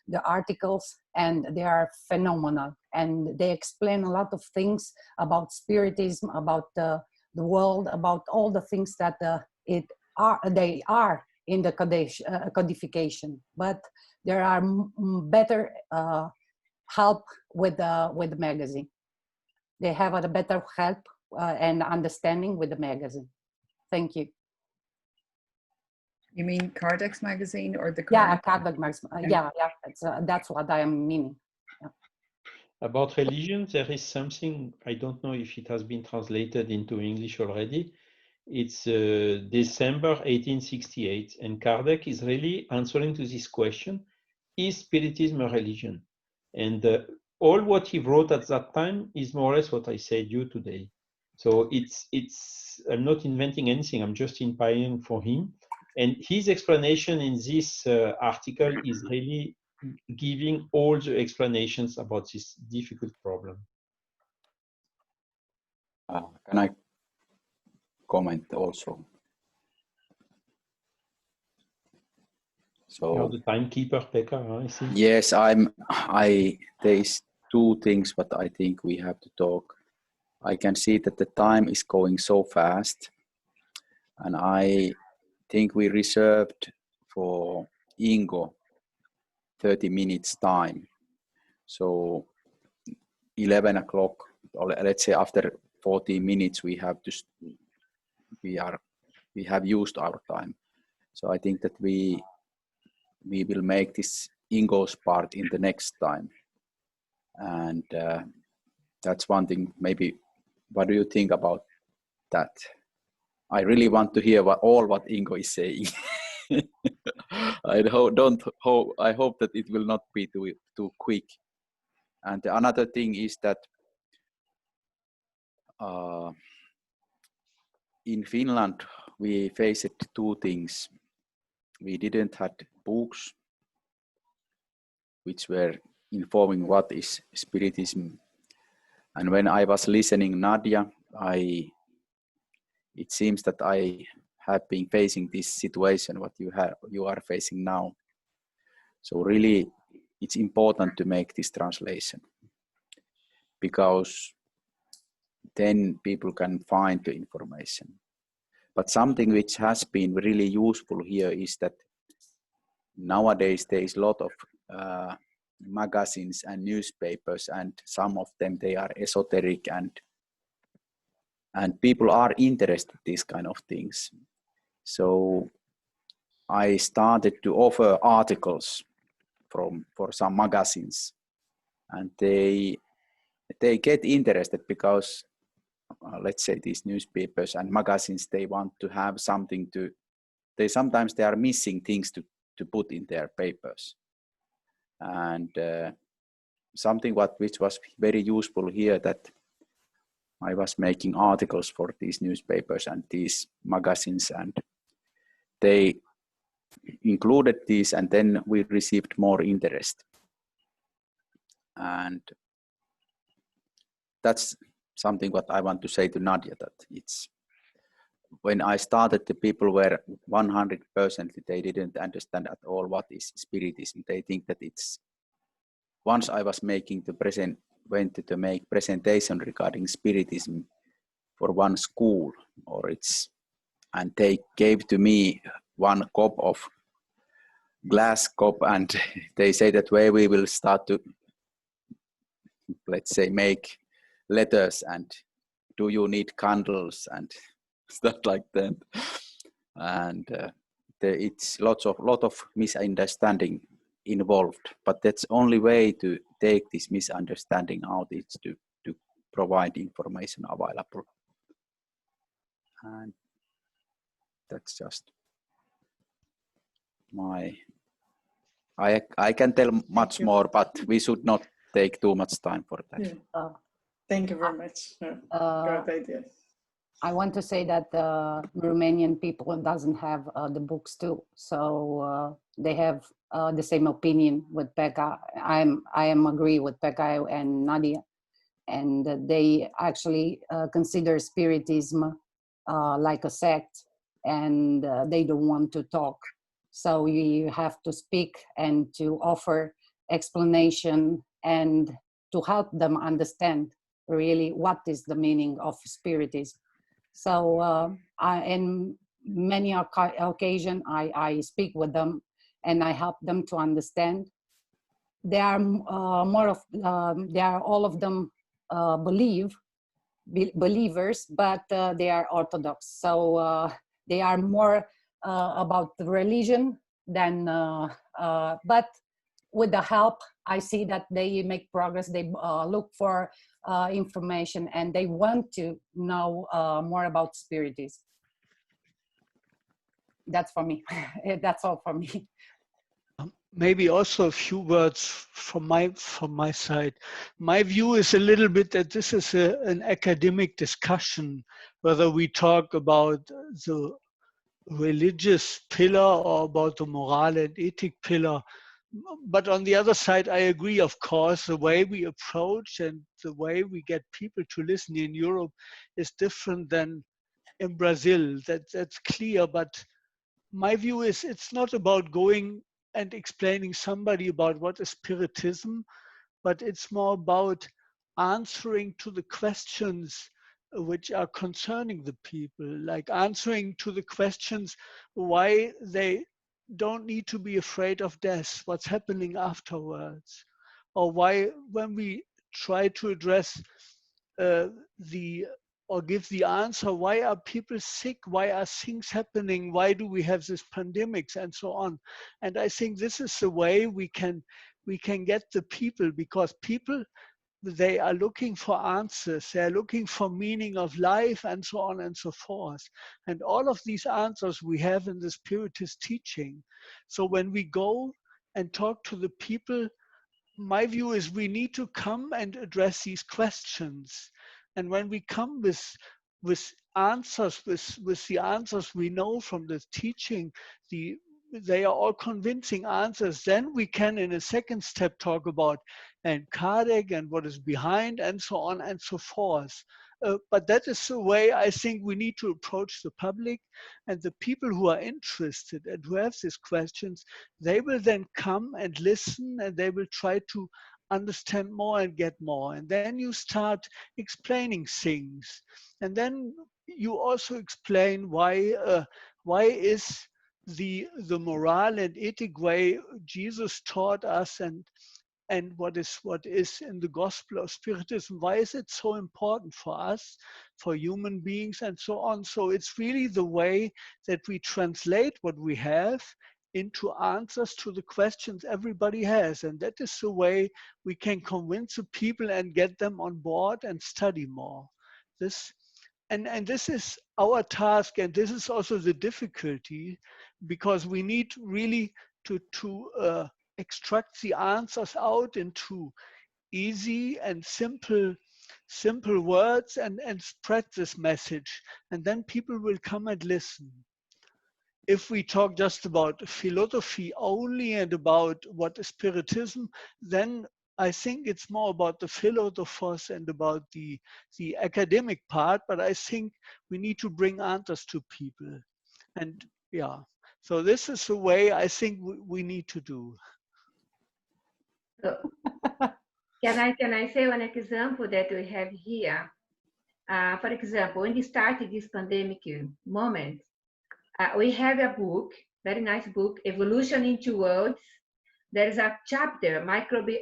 the articles, and they are phenomenal, and they explain a lot of things about Spiritism, about the world, about all the things that they are in the codification, but there are better help with the magazine. They have a better help and understanding with the magazine. Thank you. You mean Kardec's magazine or the Yeah, Kardec magazine. Yeah, that's what I am meaning. Yeah. About religion, there is something, I don't know if it has been translated into English already. It's December 1868, and Kardec is really answering to this question: is Spiritism a religion? And all what he wrote at that time is more or less what I said you today. So I'm not inventing anything, I'm just inspiring for him. And his explanation in this article is really giving all the explanations about this difficult problem. Can I comment also? So you're the timekeeper, Pekka, I see. Yes, there's two things, but I think we have to talk. I can see that the time is going so fast, and I think we reserved for Ingo 30 minutes time. So 11 o'clock, or let's say after 40 minutes, we have used our time. So I think that we will make this Ingo's part in the next time. And that's one thing. Maybe, what do you think about that? I really want to hear what Ingo is saying. I hope that it will not be too quick. And another thing is that in Finland we faced two things. We didn't have books which were informing what is Spiritism. And when I was listening Nadia, it seems that I have been facing this situation what you are facing now. So really, it's important to make this translation, because then people can find the information. But something which has been really useful here is that nowadays there is a lot of magazines and newspapers, and some of them, they are esoteric, and people are interested in these kind of things. So I started to offer articles for some magazines, and they get interested because let's say these newspapers and magazines, they want to have something to, sometimes they are missing things to put in their papers. And something which was very useful here, that I was making articles for these newspapers and these magazines, and they included these, and then we received more interest. And that's something what I want to say to Nadia, that it's, when I started, the people were 100%, they didn't understand at all what is Spiritism. They think that it's, once I was went to make presentation regarding Spiritism for one school, and they gave to me one cup of glass cup, and they say that way we will start to, let's say, make letters, and do you need candles and stuff like that. And it's lot of misunderstanding involved, but that's only way to take this misunderstanding out, is to provide information available. And that's just I can tell much more, but we should not take too much time for that. Yeah. Thank you very much. Good idea. I want to say that Romanian people doesn't have the books too, so they have the same opinion with Pekka. I am agree with Pekka and Nadia, and they actually consider Spiritism like a sect, and they don't want to talk. So you have to speak and to offer explanation and to help them understand really what is the meaning of Spiritism. So in many occasions, I speak with them and I help them to understand. They are they are all of them believers, but they are Orthodox. So they are more about the religion than, but with the help, I see that they make progress. They look for information and they want to know more about Spiritism. That's for me. That's all for me. Maybe also a few words from my side. My view is a little bit that this is an academic discussion, whether we talk about the religious pillar or about the moral and ethic pillar. But on the other side, I agree, of course, the way we approach and the way we get people to listen in Europe is different than in Brazil. That's clear. But my view is it's not about going and explaining somebody about what is Spiritism, but it's more about answering to the questions which are concerning the people, like answering to the questions why they don't need to be afraid of death, what's happening afterwards, or why when we try to address or give the answer, why are people sick, why are things happening, why do we have this pandemics and so on. And I think this is the way we can get the people, because people, they are looking for answers, they're looking for meaning of life and so on and so forth. And all of these answers we have in the Spiritist teaching. So when we go and talk to the people, my view is we need to come and address these questions. And when we come with answers, with the answers we know from the teaching, they are all convincing answers, then we can in a second step talk about and Kardec and what is behind and so on and so forth. But that is the way I think we need to approach the public, and the people who are interested and who have these questions, they will then come and listen and they will try to understand more and get more. And then you start explaining things. And then you also explain why is the moral and ethic way Jesus taught us and what is in the gospel of Spiritism, why is it so important for us, for human beings and so on. So it's really the way that we translate what we have into answers to the questions everybody has. And that is the way we can convince the people and get them on board and study more. And this is our task, and this is also the difficulty, because we need really to extract the answers out into easy and simple words and spread this message, and then people will come and listen. If we talk just about philosophy only and about what is Spiritism, then I think it's more about the philosophers and about the academic part, but I think we need to bring answers to people. And yeah, so this is the way I think we need to do. Can I say one example that we have here? For example, when we started this pandemic moment, we have a book, very nice book, Evolution in 2 Worlds. There is a chapter, microbial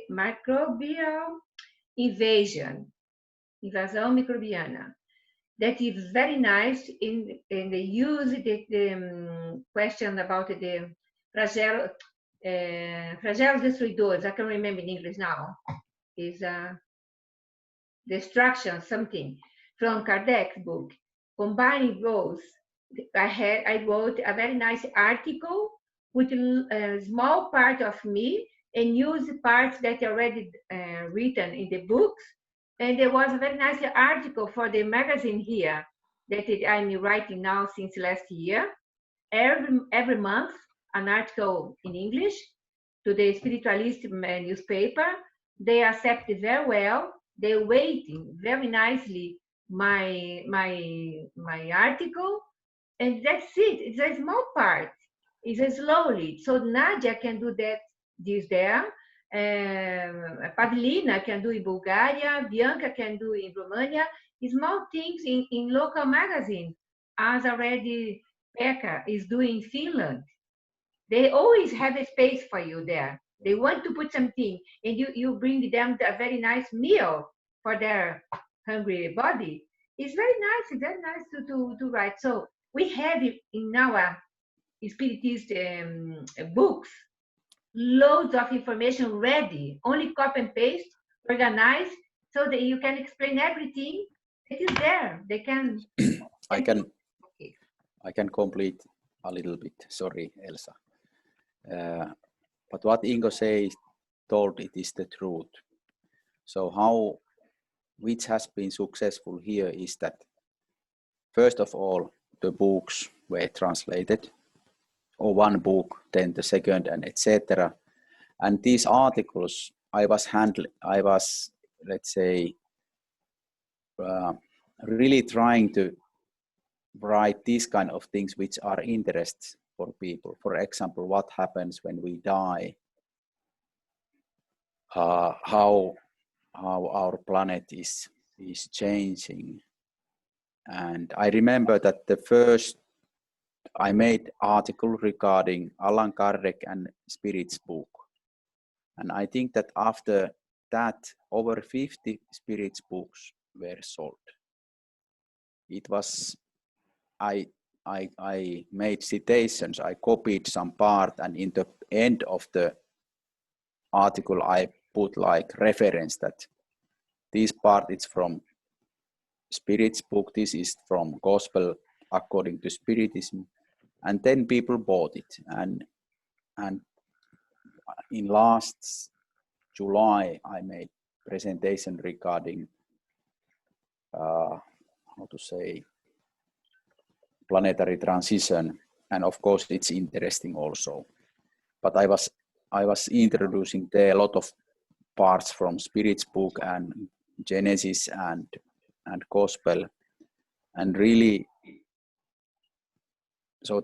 invasão microbiana, that is very nice in the use the question about the flagel destruidores. I can remember in English now. Is destruction something from Kardec's book. Combining those, I wrote a very nice article with a small part of me and use parts that are already written in the books. And there was a very nice article for the magazine here that I'm writing now since last year. Every month, an article in English to the Spiritualist newspaper. They accept it very well. They're waiting very nicely my article, and that's it. It's a small part. It's a slowly. So Nadia can do that. This there. Pavlina can do in Bulgaria. Bianca can do in Romania. Small things in local magazine, as already Pekka is doing in Finland. They always have a space for you there. They want to put something, and you bring them a very nice meal for their hungry body. It's very nice. It's very nice to write. So we have in our Spiritist books loads of information ready, only copy and paste, organize, so that you can explain everything. It is there. They can. I can complete a little bit. Sorry, Elsa. But what Ingo told it is the truth. So which has been successful here is that first of all the books were translated, or one book, then the second, and etc. And these articles I was let's say really trying to write these kind of things which are interest for people. For example, what happens when we die, how our planet is changing. And I remember that the first I made article regarding Allan Kardec and Spirit's book. And I think that after that, over 50 Spirit's books were sold. It was, I made citations, I copied some part, and in the end of the article, I put like reference that this part is from Spirit's book, this is from Gospel according to Spiritism, and then people bought it. And in last July, I made presentation regarding how to say planetary transition, and of course it's interesting also. But I was introducing there a lot of parts from Spirit's book and Genesis and Gospel, and really, so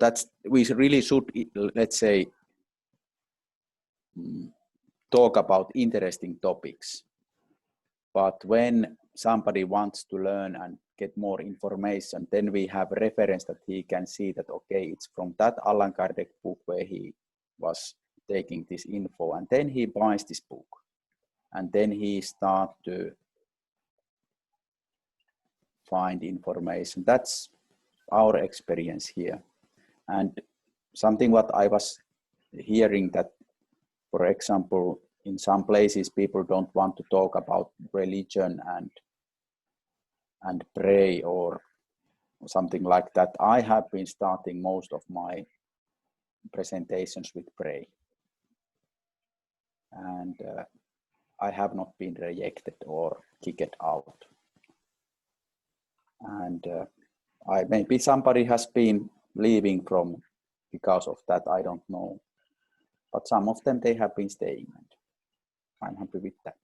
we really should, let's say, talk about interesting topics. But when somebody wants to learn and get more information, then we have reference that he can see that, okay, it's from that Allan Kardec book where he was taking this info, and then he buys this book, and then he starts to find information. That's our experience here. And something what I was hearing that, for example, in some places people don't want to talk about religion and pray or something like that. I have been starting most of my presentations with pray, and I have not been rejected or kicked out. And maybe somebody has been leaving because of that, I don't know. But some of them, they have been staying, and I'm happy with that.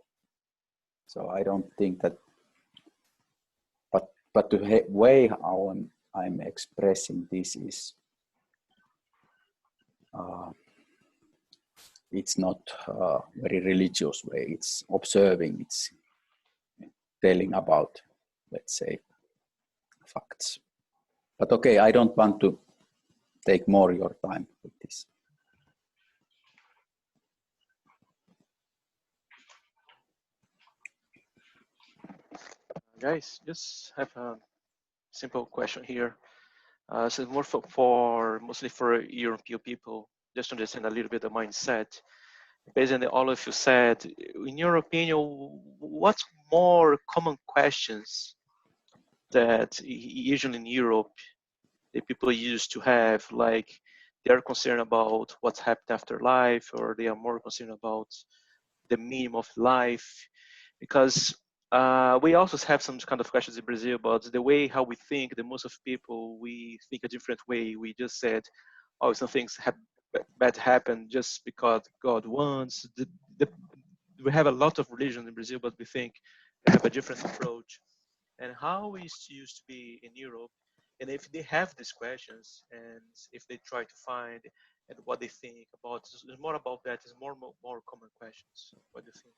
So I don't think that, but the way how I'm expressing this is, it's not a very religious way. It's observing, it's telling about, let's say, facts. But okay, I don't want to take more your time with this. Guys, just have a simple question here. So more mostly for European people, just to understand a little bit the mindset. Based on all of you said, in your opinion, what's more common questions that usually in Europe the people used to have, like they're concerned about what's happened after life, or they are more concerned about the meaning of life? Because We also have some kind of questions in Brazil, but the way how we think, the most of people, we think a different way. We just said, oh, some things bad happen just because God wants. We have a lot of religion in Brazil, but we think they have a different approach. And how it used to be in Europe, and if they have these questions, and if they try to find and what they think about, it's more about that. It's more common questions. What do you think?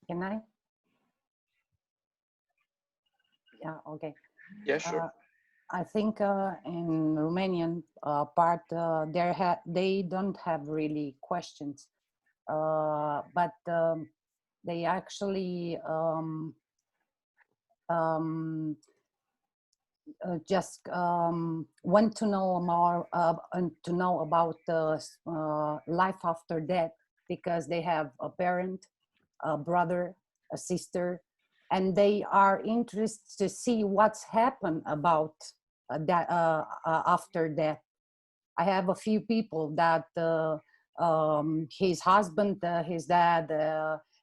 Can I? Yeah, okay. Yeah, sure. I think in Romanian part, they don't have really questions, but they actually just want to know more and to know about the life after death, because they have a parent, a brother, a sister, and they are interested to see what's happened about that after death. I have a few people that his husband, his dad,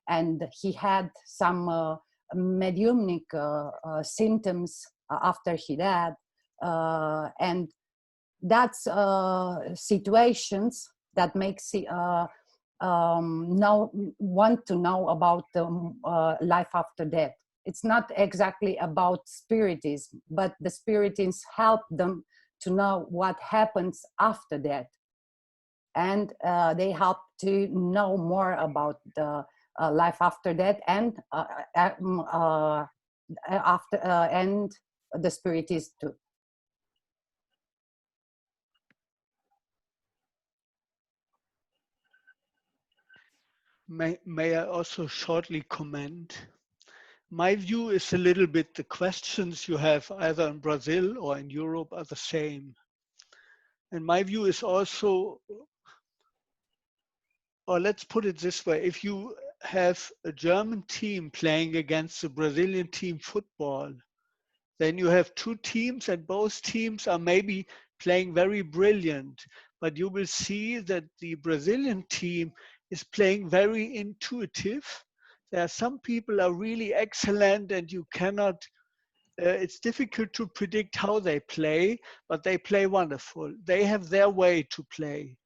and he had some mediumnic symptoms after he died, and that's situations that makes want to know about the life after death. It's not exactly about spiritism, but the spiritists help them to know what happens after death, and they help to know more about the life after death, and after and the spiritist too. May I also shortly comment? My view is a little bit the questions you have either in Brazil or in Europe are the same. And my view is also, or let's put it this way, if you have a German team playing against a Brazilian team football, then you have two teams and both teams are maybe playing very brilliant, but you will see that the Brazilian team is playing very intuitive. There are some people are really excellent and you cannot, it's difficult to predict how they play, but they play wonderful. They have their way to play.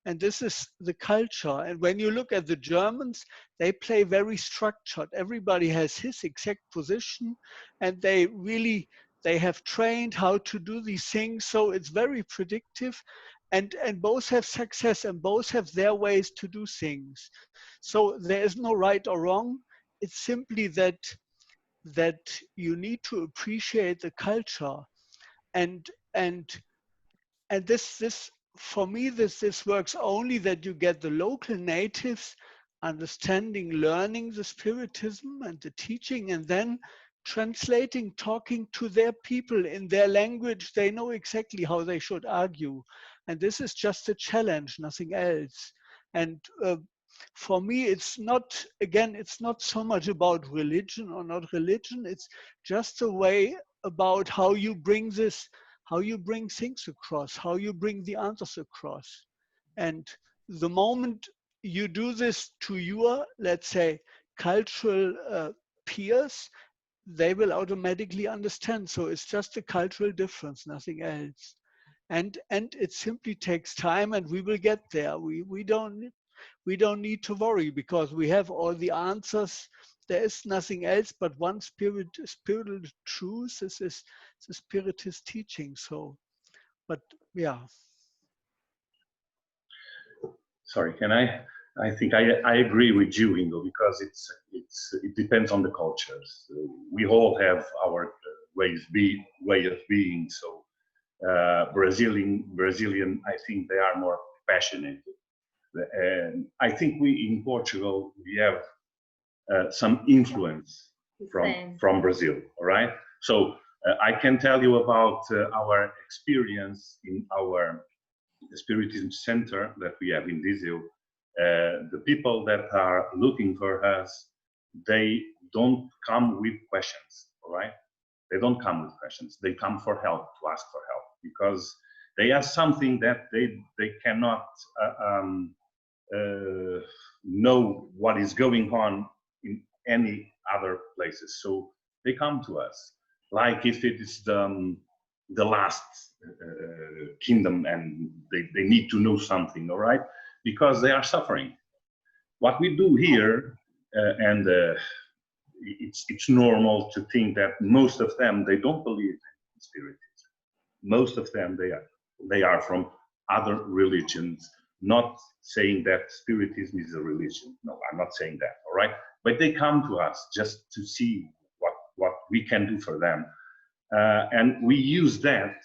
And this is the culture. And when you look at the Germans, they play very structured. Everybody has his exact position, and they have trained how to do these things. So it's very predictive, and both have success, and both have their ways to do things. So there is no right or wrong. It's simply that you need to appreciate the culture, and this for me, this works only that you get the local natives understanding, learning the spiritism and the teaching, and then translating, talking to their people in their language. They know exactly how they should argue. And this is just a challenge, nothing else. And for me, it's not, again, it's not so much about religion or not religion. It's just a way about how you bring this, how you bring things across, how you bring the answers across. And the moment you do this to your, let's say, cultural peers, they will automatically understand. So it's just a cultural difference, nothing else. And it simply takes time, and we will get there. We don't need to worry because we have all the answers. There is nothing else but one spiritual truth. This is the Spiritist teaching. So, but yeah. Sorry, can I? I think I agree with you, Ingo, because it depends on the cultures. We all have our way of being. So Brazilian, I think they are more passionate. And I think we in Portugal we have some influence from Brazil. All right. So I can tell you about our experience in our Spiritism Center that we have in Viseu. The people that are looking for us, they don't come with questions. All right. They don't come with questions. They come for help, to ask for help, because they have something that they cannot know what is going on in any other places. So they come to us, like if it is the last kingdom and they need to know something, all right? Because they are suffering. What we do here, it's normal to think that most of them, they don't believe in Spiritism. Most of them, they are from other religions, not saying that Spiritism is a religion. No, I'm not saying that, all right? But they come to us just to see what we can do for them. And we use that,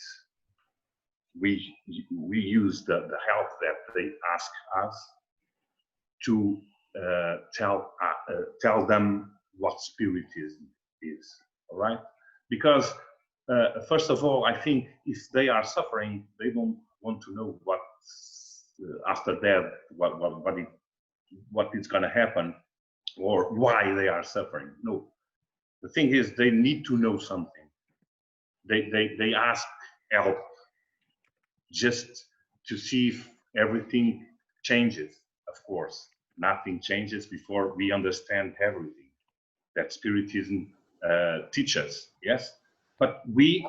we use the help that they ask us to tell them what Spiritism is, all right? Because first of all, I think if they are suffering, they don't want to know what after death, what is going to happen or why they are suffering. No, the thing is they need to know something. They ask help just to see if everything changes. Of course, nothing changes before we understand everything that Spiritism teaches. Yes, but we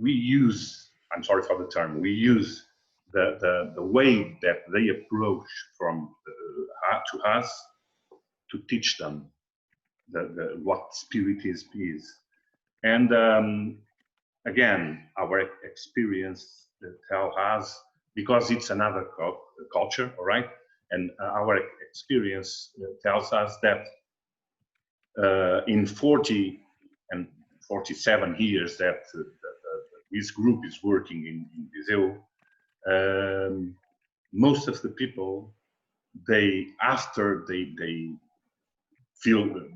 use, I'm sorry for the term, we use the way that they approach from to us to teach them what Spiritism is. And again, our experience tell us, because it's another culture, all right? And our experience tells us that in 40 and 47 years that this group is working in Brazil, most of the people, after they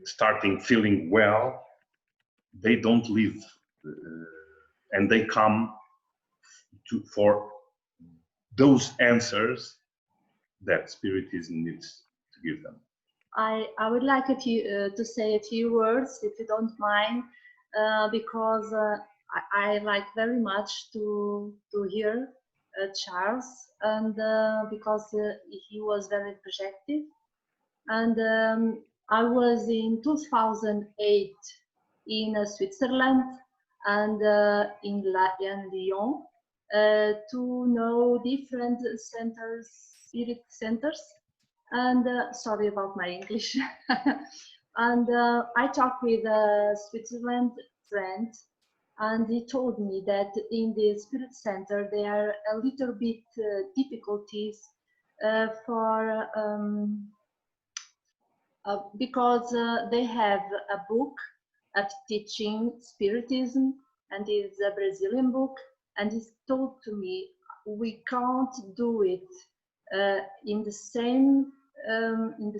starting feeling well, they don't leave, and they come for those answers that Spiritism needs to give them. I would like to say a few words, if you don't mind, because I like very much to hear Charles, and because he was very projective. And I was in 2008 in Switzerland and in Lyon to know different centers, spirit centers. And sorry about my English. And I talked with a Switzerland friend, and he told me that in the spirit center there are a little bit difficulties for because they have a book of teaching Spiritism, and it's a Brazilian book, and he told to me we can't do it in the same in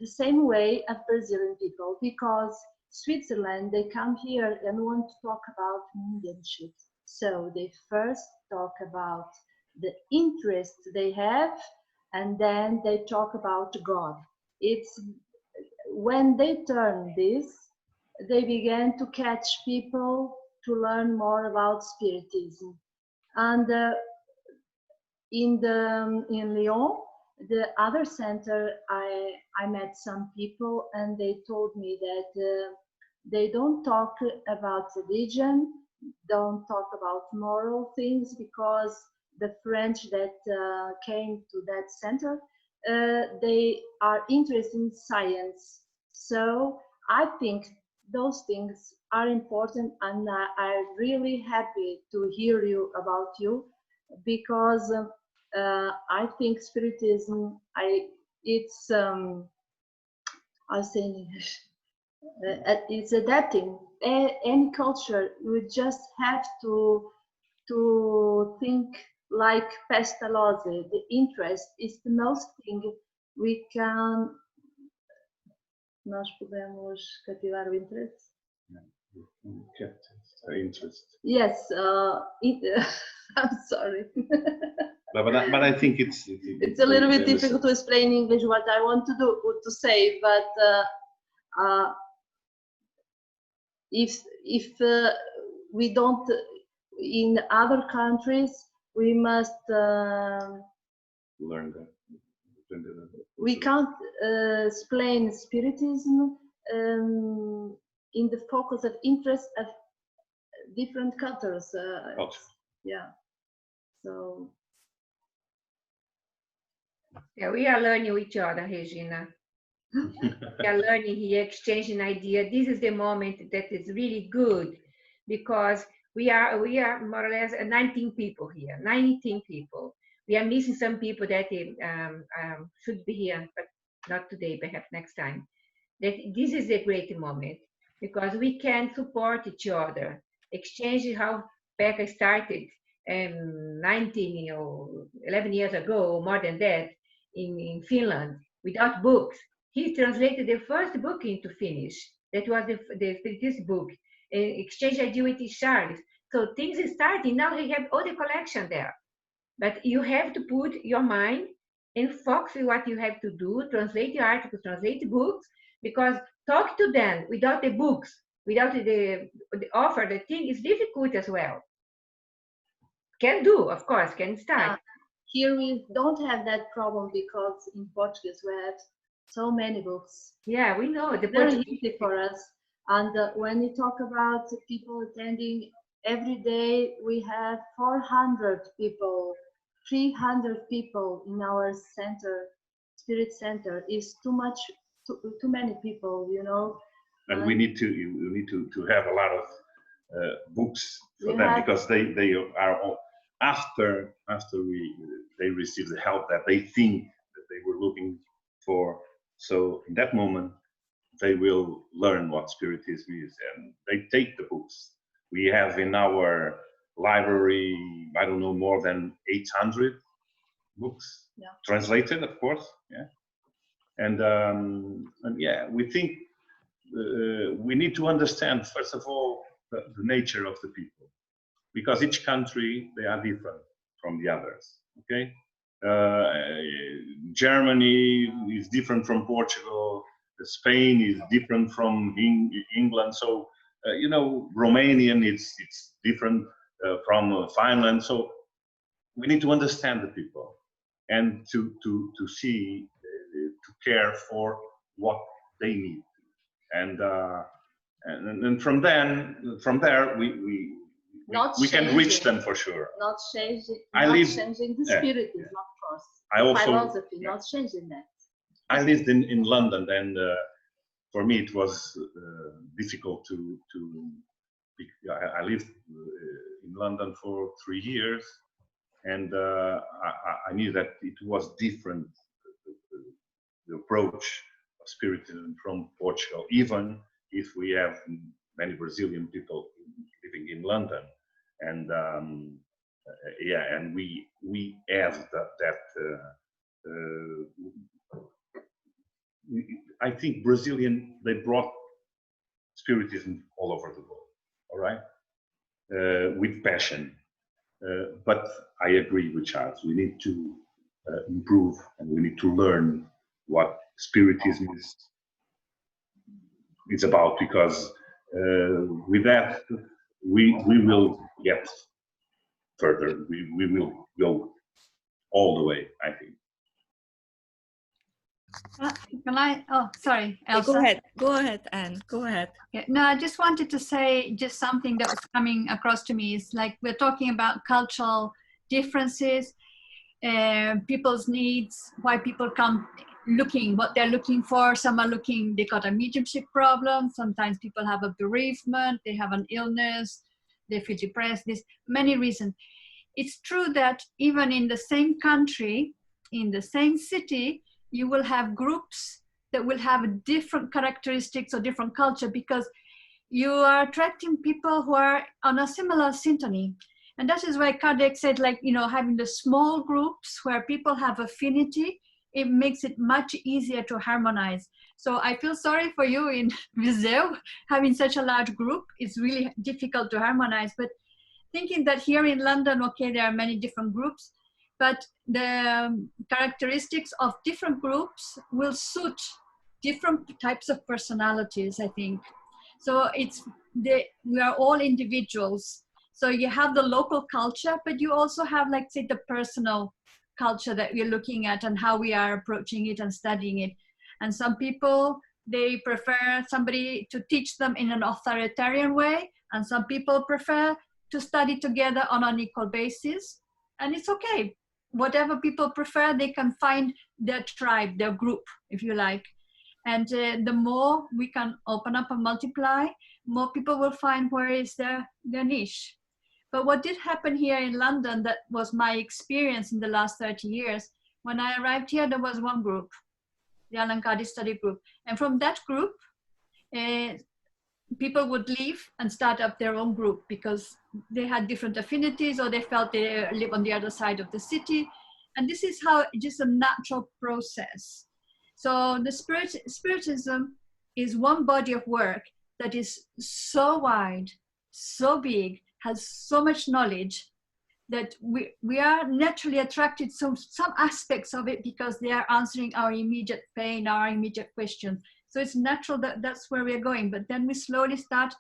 the same way of Brazilian people, because Switzerland, they come here and want to talk about mediumship. So they first talk about the interest they have, and then they talk about God. It's when they turn this, they began to catch people to learn more about Spiritism. And in Lyon, the other center, I met some people, and they told me that they don't talk about religion, don't talk about moral things, because the French that came to that center, they are interested in science. So I think those things are important, and I'm really happy to hear you about you, because I think Spiritism, it's I'll say in English, it's adapting. Any culture, we just have to think like Pestalozzi. The interest is the most thing we can. Nós podemos cativar o interesse. Interest. Yes, I'm sorry. But I think it's a little bit difficult to explain in English what I want to say, but if we don't, in other countries, we must learn that. We can't explain Spiritism in the focus of interest of different cultures. Yeah, so. Yeah, we are learning with each other, Regina. We are learning here, exchanging ideas. This is the moment that is really good, because we are more or less 19 people here, 19 people. We are missing some people that should be here, but not today, perhaps next time. That this is a great moment, because we can support each other, exchange how Pekka started 19 or 11 years ago, or more than that, in Finland, without books. He translated the first book into Finnish. That was the Spiritist book. Exchange idea with Charles. So things are starting. Now he have all the collection there. But you have to put your mind and focus on what you have to do, translate the articles, translate the books, because talk to them without the books, without the offer, the thing is difficult as well. Can do, of course, can start. Here we don't have that problem because in Portuguese we have so many books. Yeah, we know. It's very easy for us. And when you talk about people attending, every day we have 400 people, 300 people in our center, Spirit Center. Is too much, too many people, you know. And we need to have a lot of books for them, because they are all, after they receive the help that they think that they were looking for. So in that moment, they will learn what Spiritism is, and they take the books. We have in our library, I don't know, more than 800 books, translated, of course. Yeah, and yeah, we think we need to understand, first of all, the nature of the people, because each country, they are different from the others. Okay, Germany is different from Portugal. Spain is different from England. So you know, Romanian it's different from Finland. So we need to understand the people and to see, to care for what they need, and from there we can reach them for sure. Not changing, changing the Spiritism, of course. Philosophy, not changing that. I lived in London, and for me it was difficult to. I lived in London for 3 years, and I knew that it was different, the approach of Spiritism from Portugal, even if we have many Brazilian people living in London, and yeah, and we have that. I think Brazilian, they brought Spiritism all over the world, all right, with passion. But I agree with Charles. We need to improve, and we need to learn what Spiritism is about, because with that we will get further. We will go all the way, I think. Can I? Oh, sorry, Elsa. Go ahead, Anne. Go ahead. Yeah, no, I just wanted to say just something that was coming across to me. Is like we're talking about cultural differences, people's needs, why people come looking, what they're looking for. Some are looking, they got a mediumship problem. Sometimes people have a bereavement, they have an illness, they feel depressed. There's many reasons. It's true that even in the same country, in the same city, you will have groups that will have different characteristics or different culture, because you are attracting people who are on a similar syntony. And that is why Kardec said, like, you know, having the small groups where people have affinity, it makes it much easier to harmonize. So I feel sorry for you in Viseu, having such a large group. It's really difficult to harmonize. But thinking that here in London, okay, there are many different groups, but the characteristics of different groups will suit different types of personalities, I think. So we are all individuals. So you have the local culture, but you also have, like, say, the personal culture that we're looking at and how we are approaching it and studying it. And some people, they prefer somebody to teach them in an authoritarian way, and some people prefer to study together on an equal basis. And it's okay. Whatever people prefer, they can find their tribe, their group, if you like. And the more we can open up and multiply, more people will find where is their niche. But what did happen here in London, that was my experience in the last 30 years. When I arrived here, there was one group, the Alankadi study group. And from that group, people would leave and start up their own group because they had different affinities, or they felt they live on the other side of the city. And this is how, just a natural process. So the Spiritism is one body of work that is so wide, so big, has so much knowledge, that we are naturally attracted to some aspects of it because they are answering our immediate pain, our immediate questions. So it's natural that that's where we're going. But then we slowly start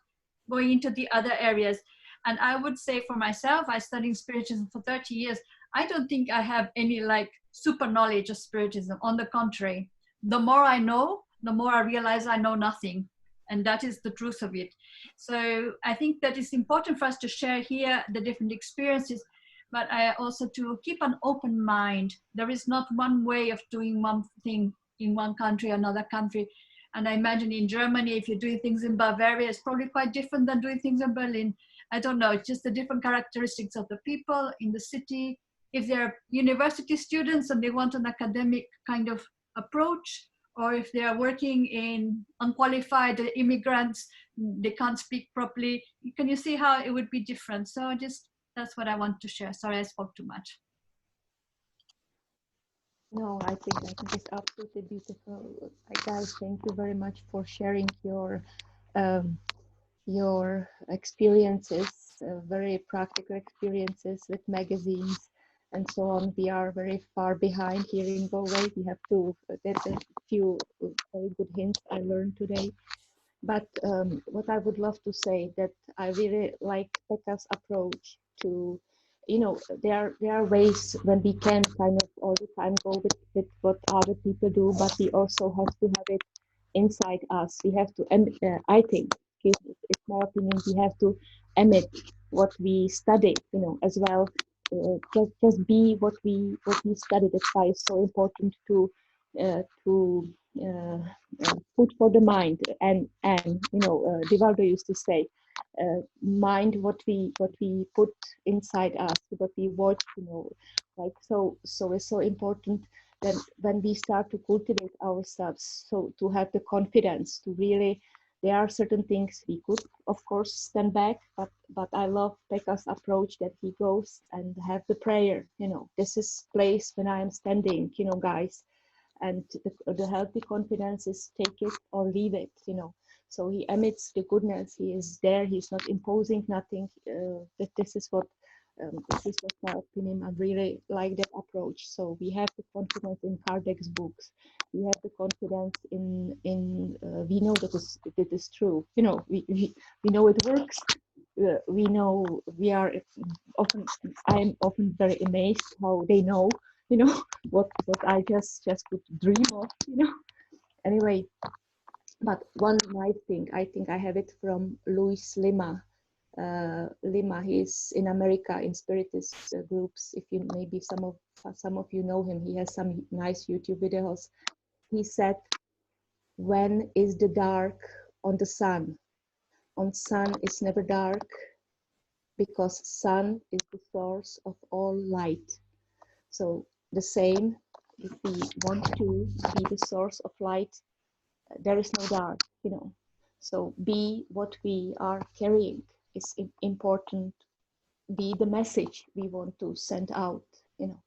going into the other areas. And I would say for myself, I studied Spiritism for 30 years. I don't think I have any like super knowledge of Spiritism. On the contrary, the more I know, the more I realize I know nothing. And that is the truth of it. So I think that it's important for us to share here the different experiences, but also to keep an open mind. There is not one way of doing one thing in one country, another country. And I imagine in Germany, if you're doing things in Bavaria, it's probably quite different than doing things in Berlin. I don't know, it's just the different characteristics of the people in the city. If they're university students and they want an academic kind of approach, or if they are working in unqualified immigrants, they can't speak properly. Can you see how it would be different? So just, that's what I want to share. Sorry, I spoke too much. No, I think it's absolutely beautiful. Guys, thank you very much for sharing your experiences, very practical experiences with magazines and so on. We are very far behind here in Galway. We have to get a few very good hints I learned today. But what I would love to say, that I really like Pekka's approach to, you know, there are ways when we can kind of all the time go with what other people do, but we also have to have it inside us. We have to, I think, it's my opinion, we have to emit what we study, you know, as well. Just be what we study. That's why it's so important to food for the mind, and you know, Divaldo used to say, mind what we put inside us, what we watch, you know, like so it's so important that when we start to cultivate ourselves, so to have the confidence to really, there are certain things we could of course stand back, but I love Pekka's approach that he goes and have the prayer, you know, this is place when I am standing, you know, guys. And the healthy confidence is take it or leave it, you know. So he emits the goodness. He is there. He's not imposing nothing. This is what my opinion. I really like that approach. So we have the confidence in Kardec's books. We have the confidence in we know that it is true. You know, we know it works. We know we are often. I am often very amazed how they know. You know, what I just could dream of, you know. Anyway, but one nice thing, I think I have it from Luis Lima. Lima, he's in America in Spiritist groups. If you, maybe some of you know him, he has some nice YouTube videos. He said, when is the dark on the sun? On sun it's never dark, because sun is the source of all light. So the same, if we want to be the source of light, there is no dark, you know. So be what we are carrying is important. Be the message we want to send out, you know.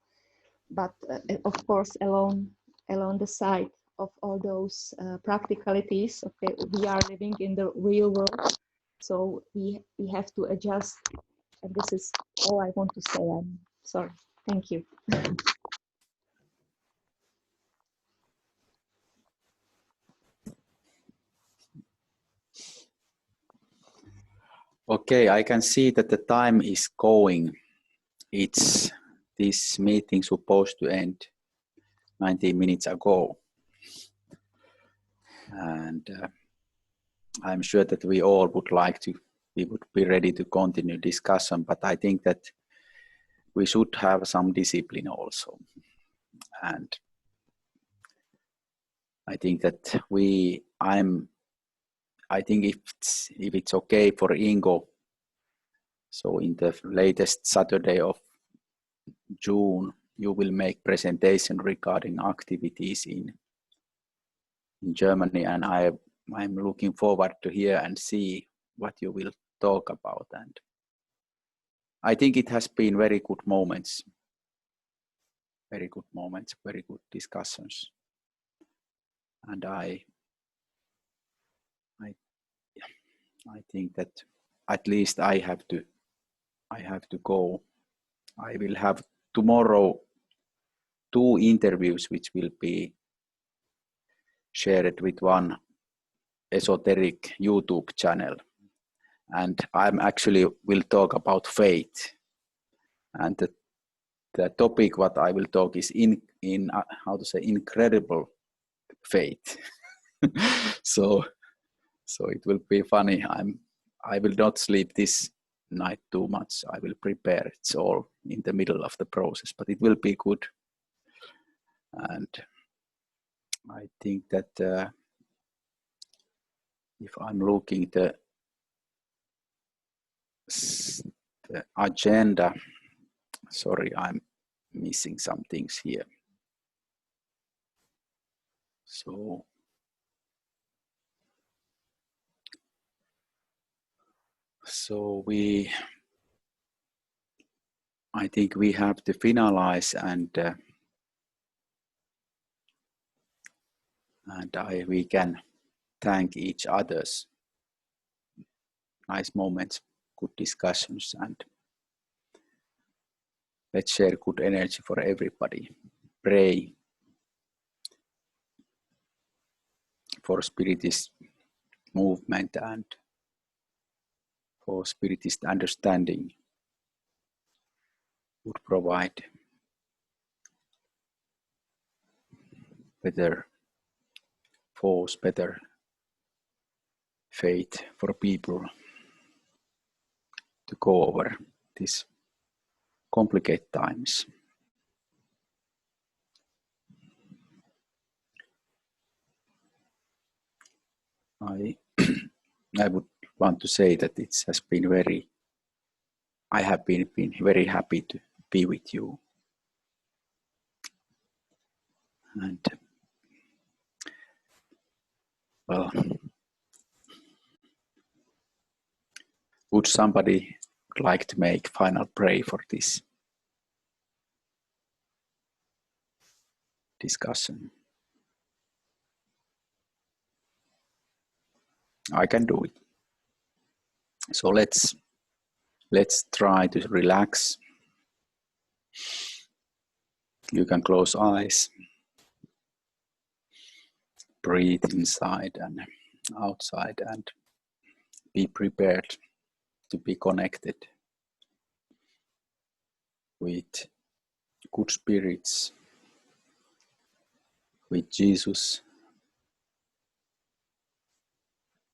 But of course, along the side of all those practicalities, okay, we are living in the real world, so we have to adjust. And this is all I want to say. I'm sorry. Thank you. Okay, I can see that the time is going. It's this meeting supposed to end 90 minutes ago. And I'm sure that we all would like to, we would be ready to continue discussion, but I think that we should have some discipline also. And I think that I think if it's okay for Ingo, so in the latest Saturday of June, you will make presentation regarding activities in Germany, and I'm looking forward to hear and see what you will talk about. And I think it has been very good moments, very good discussions. And I think that at least I have to go. I will have tomorrow 2 interviews which will be shared with one esoteric YouTube channel. And I'm actually will talk about faith. And the topic what I will talk is in how to say, incredible faith. So it will be funny. I will not sleep this night too much. I will prepare. It's all in the middle of the process, but it will be good. And I think that if I'm looking the agenda, sorry, I'm missing some things here. So I think we have to finalize, and we can thank each other's nice moments, good discussions, and let's share good energy for everybody. Pray for Spiritist movement and for Spiritist understanding would provide better force, better faith for people to go over these complicated times. I would want to say that it has been I have been very happy to be with you. And well, would somebody like to make final prayer for this discussion? I can do it. So let's try to relax. You can close eyes, breathe inside and outside, and be prepared to be connected with good spirits, with Jesus,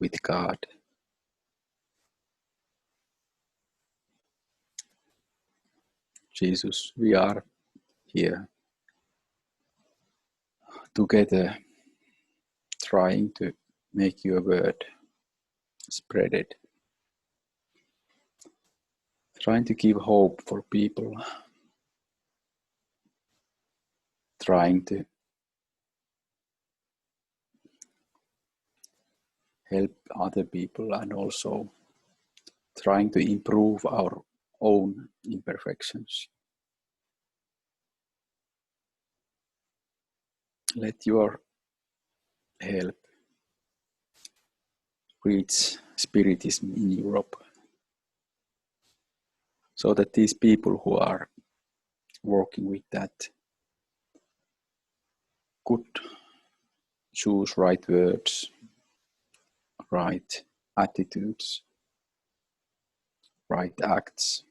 with God. Jesus, we are here together, trying to make your word spread it, trying to give hope for people, trying to help other people, and also trying to improve our own imperfections. Let your help reach Spiritism in Europe, so that these people who are working with that could choose right words, right attitudes, right acts,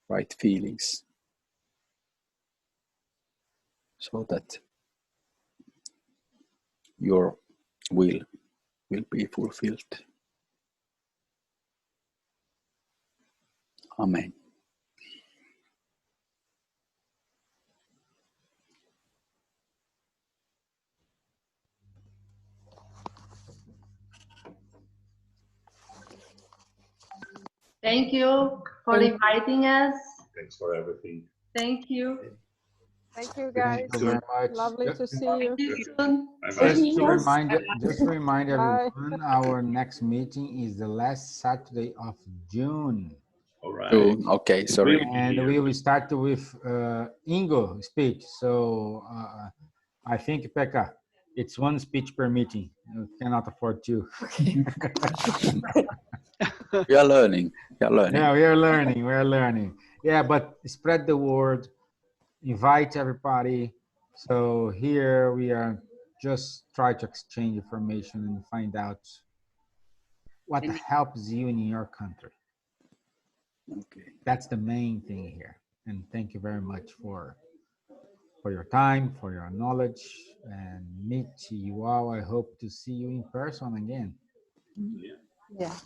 right feelings, so that your will be fulfilled. Amen. Thank you for inviting us. Thanks for everything. Thank you. Thank you, guys. Thank you very much. Lovely to see you. See you soon. Just to remind Bye. everyone, our next meeting is the last Saturday of June. All right. Okay, sorry. And we will start with Ingo speech. So I think, Pekka, it's one speech per meeting. You cannot afford two. We are learning. We are learning. Yeah, we are learning. We are learning. Yeah, but spread the word. Invite everybody. So here we are just try to exchange information and find out what helps you in your country. Okay. That's the main thing here. And thank you very much for your time, for your knowledge, and meet you all. I hope to see you in person again. Yeah.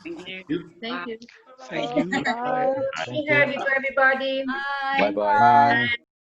Thank you. Thank you. Thank you. Bye. Thank Here you. to everybody. Bye-bye. Bye.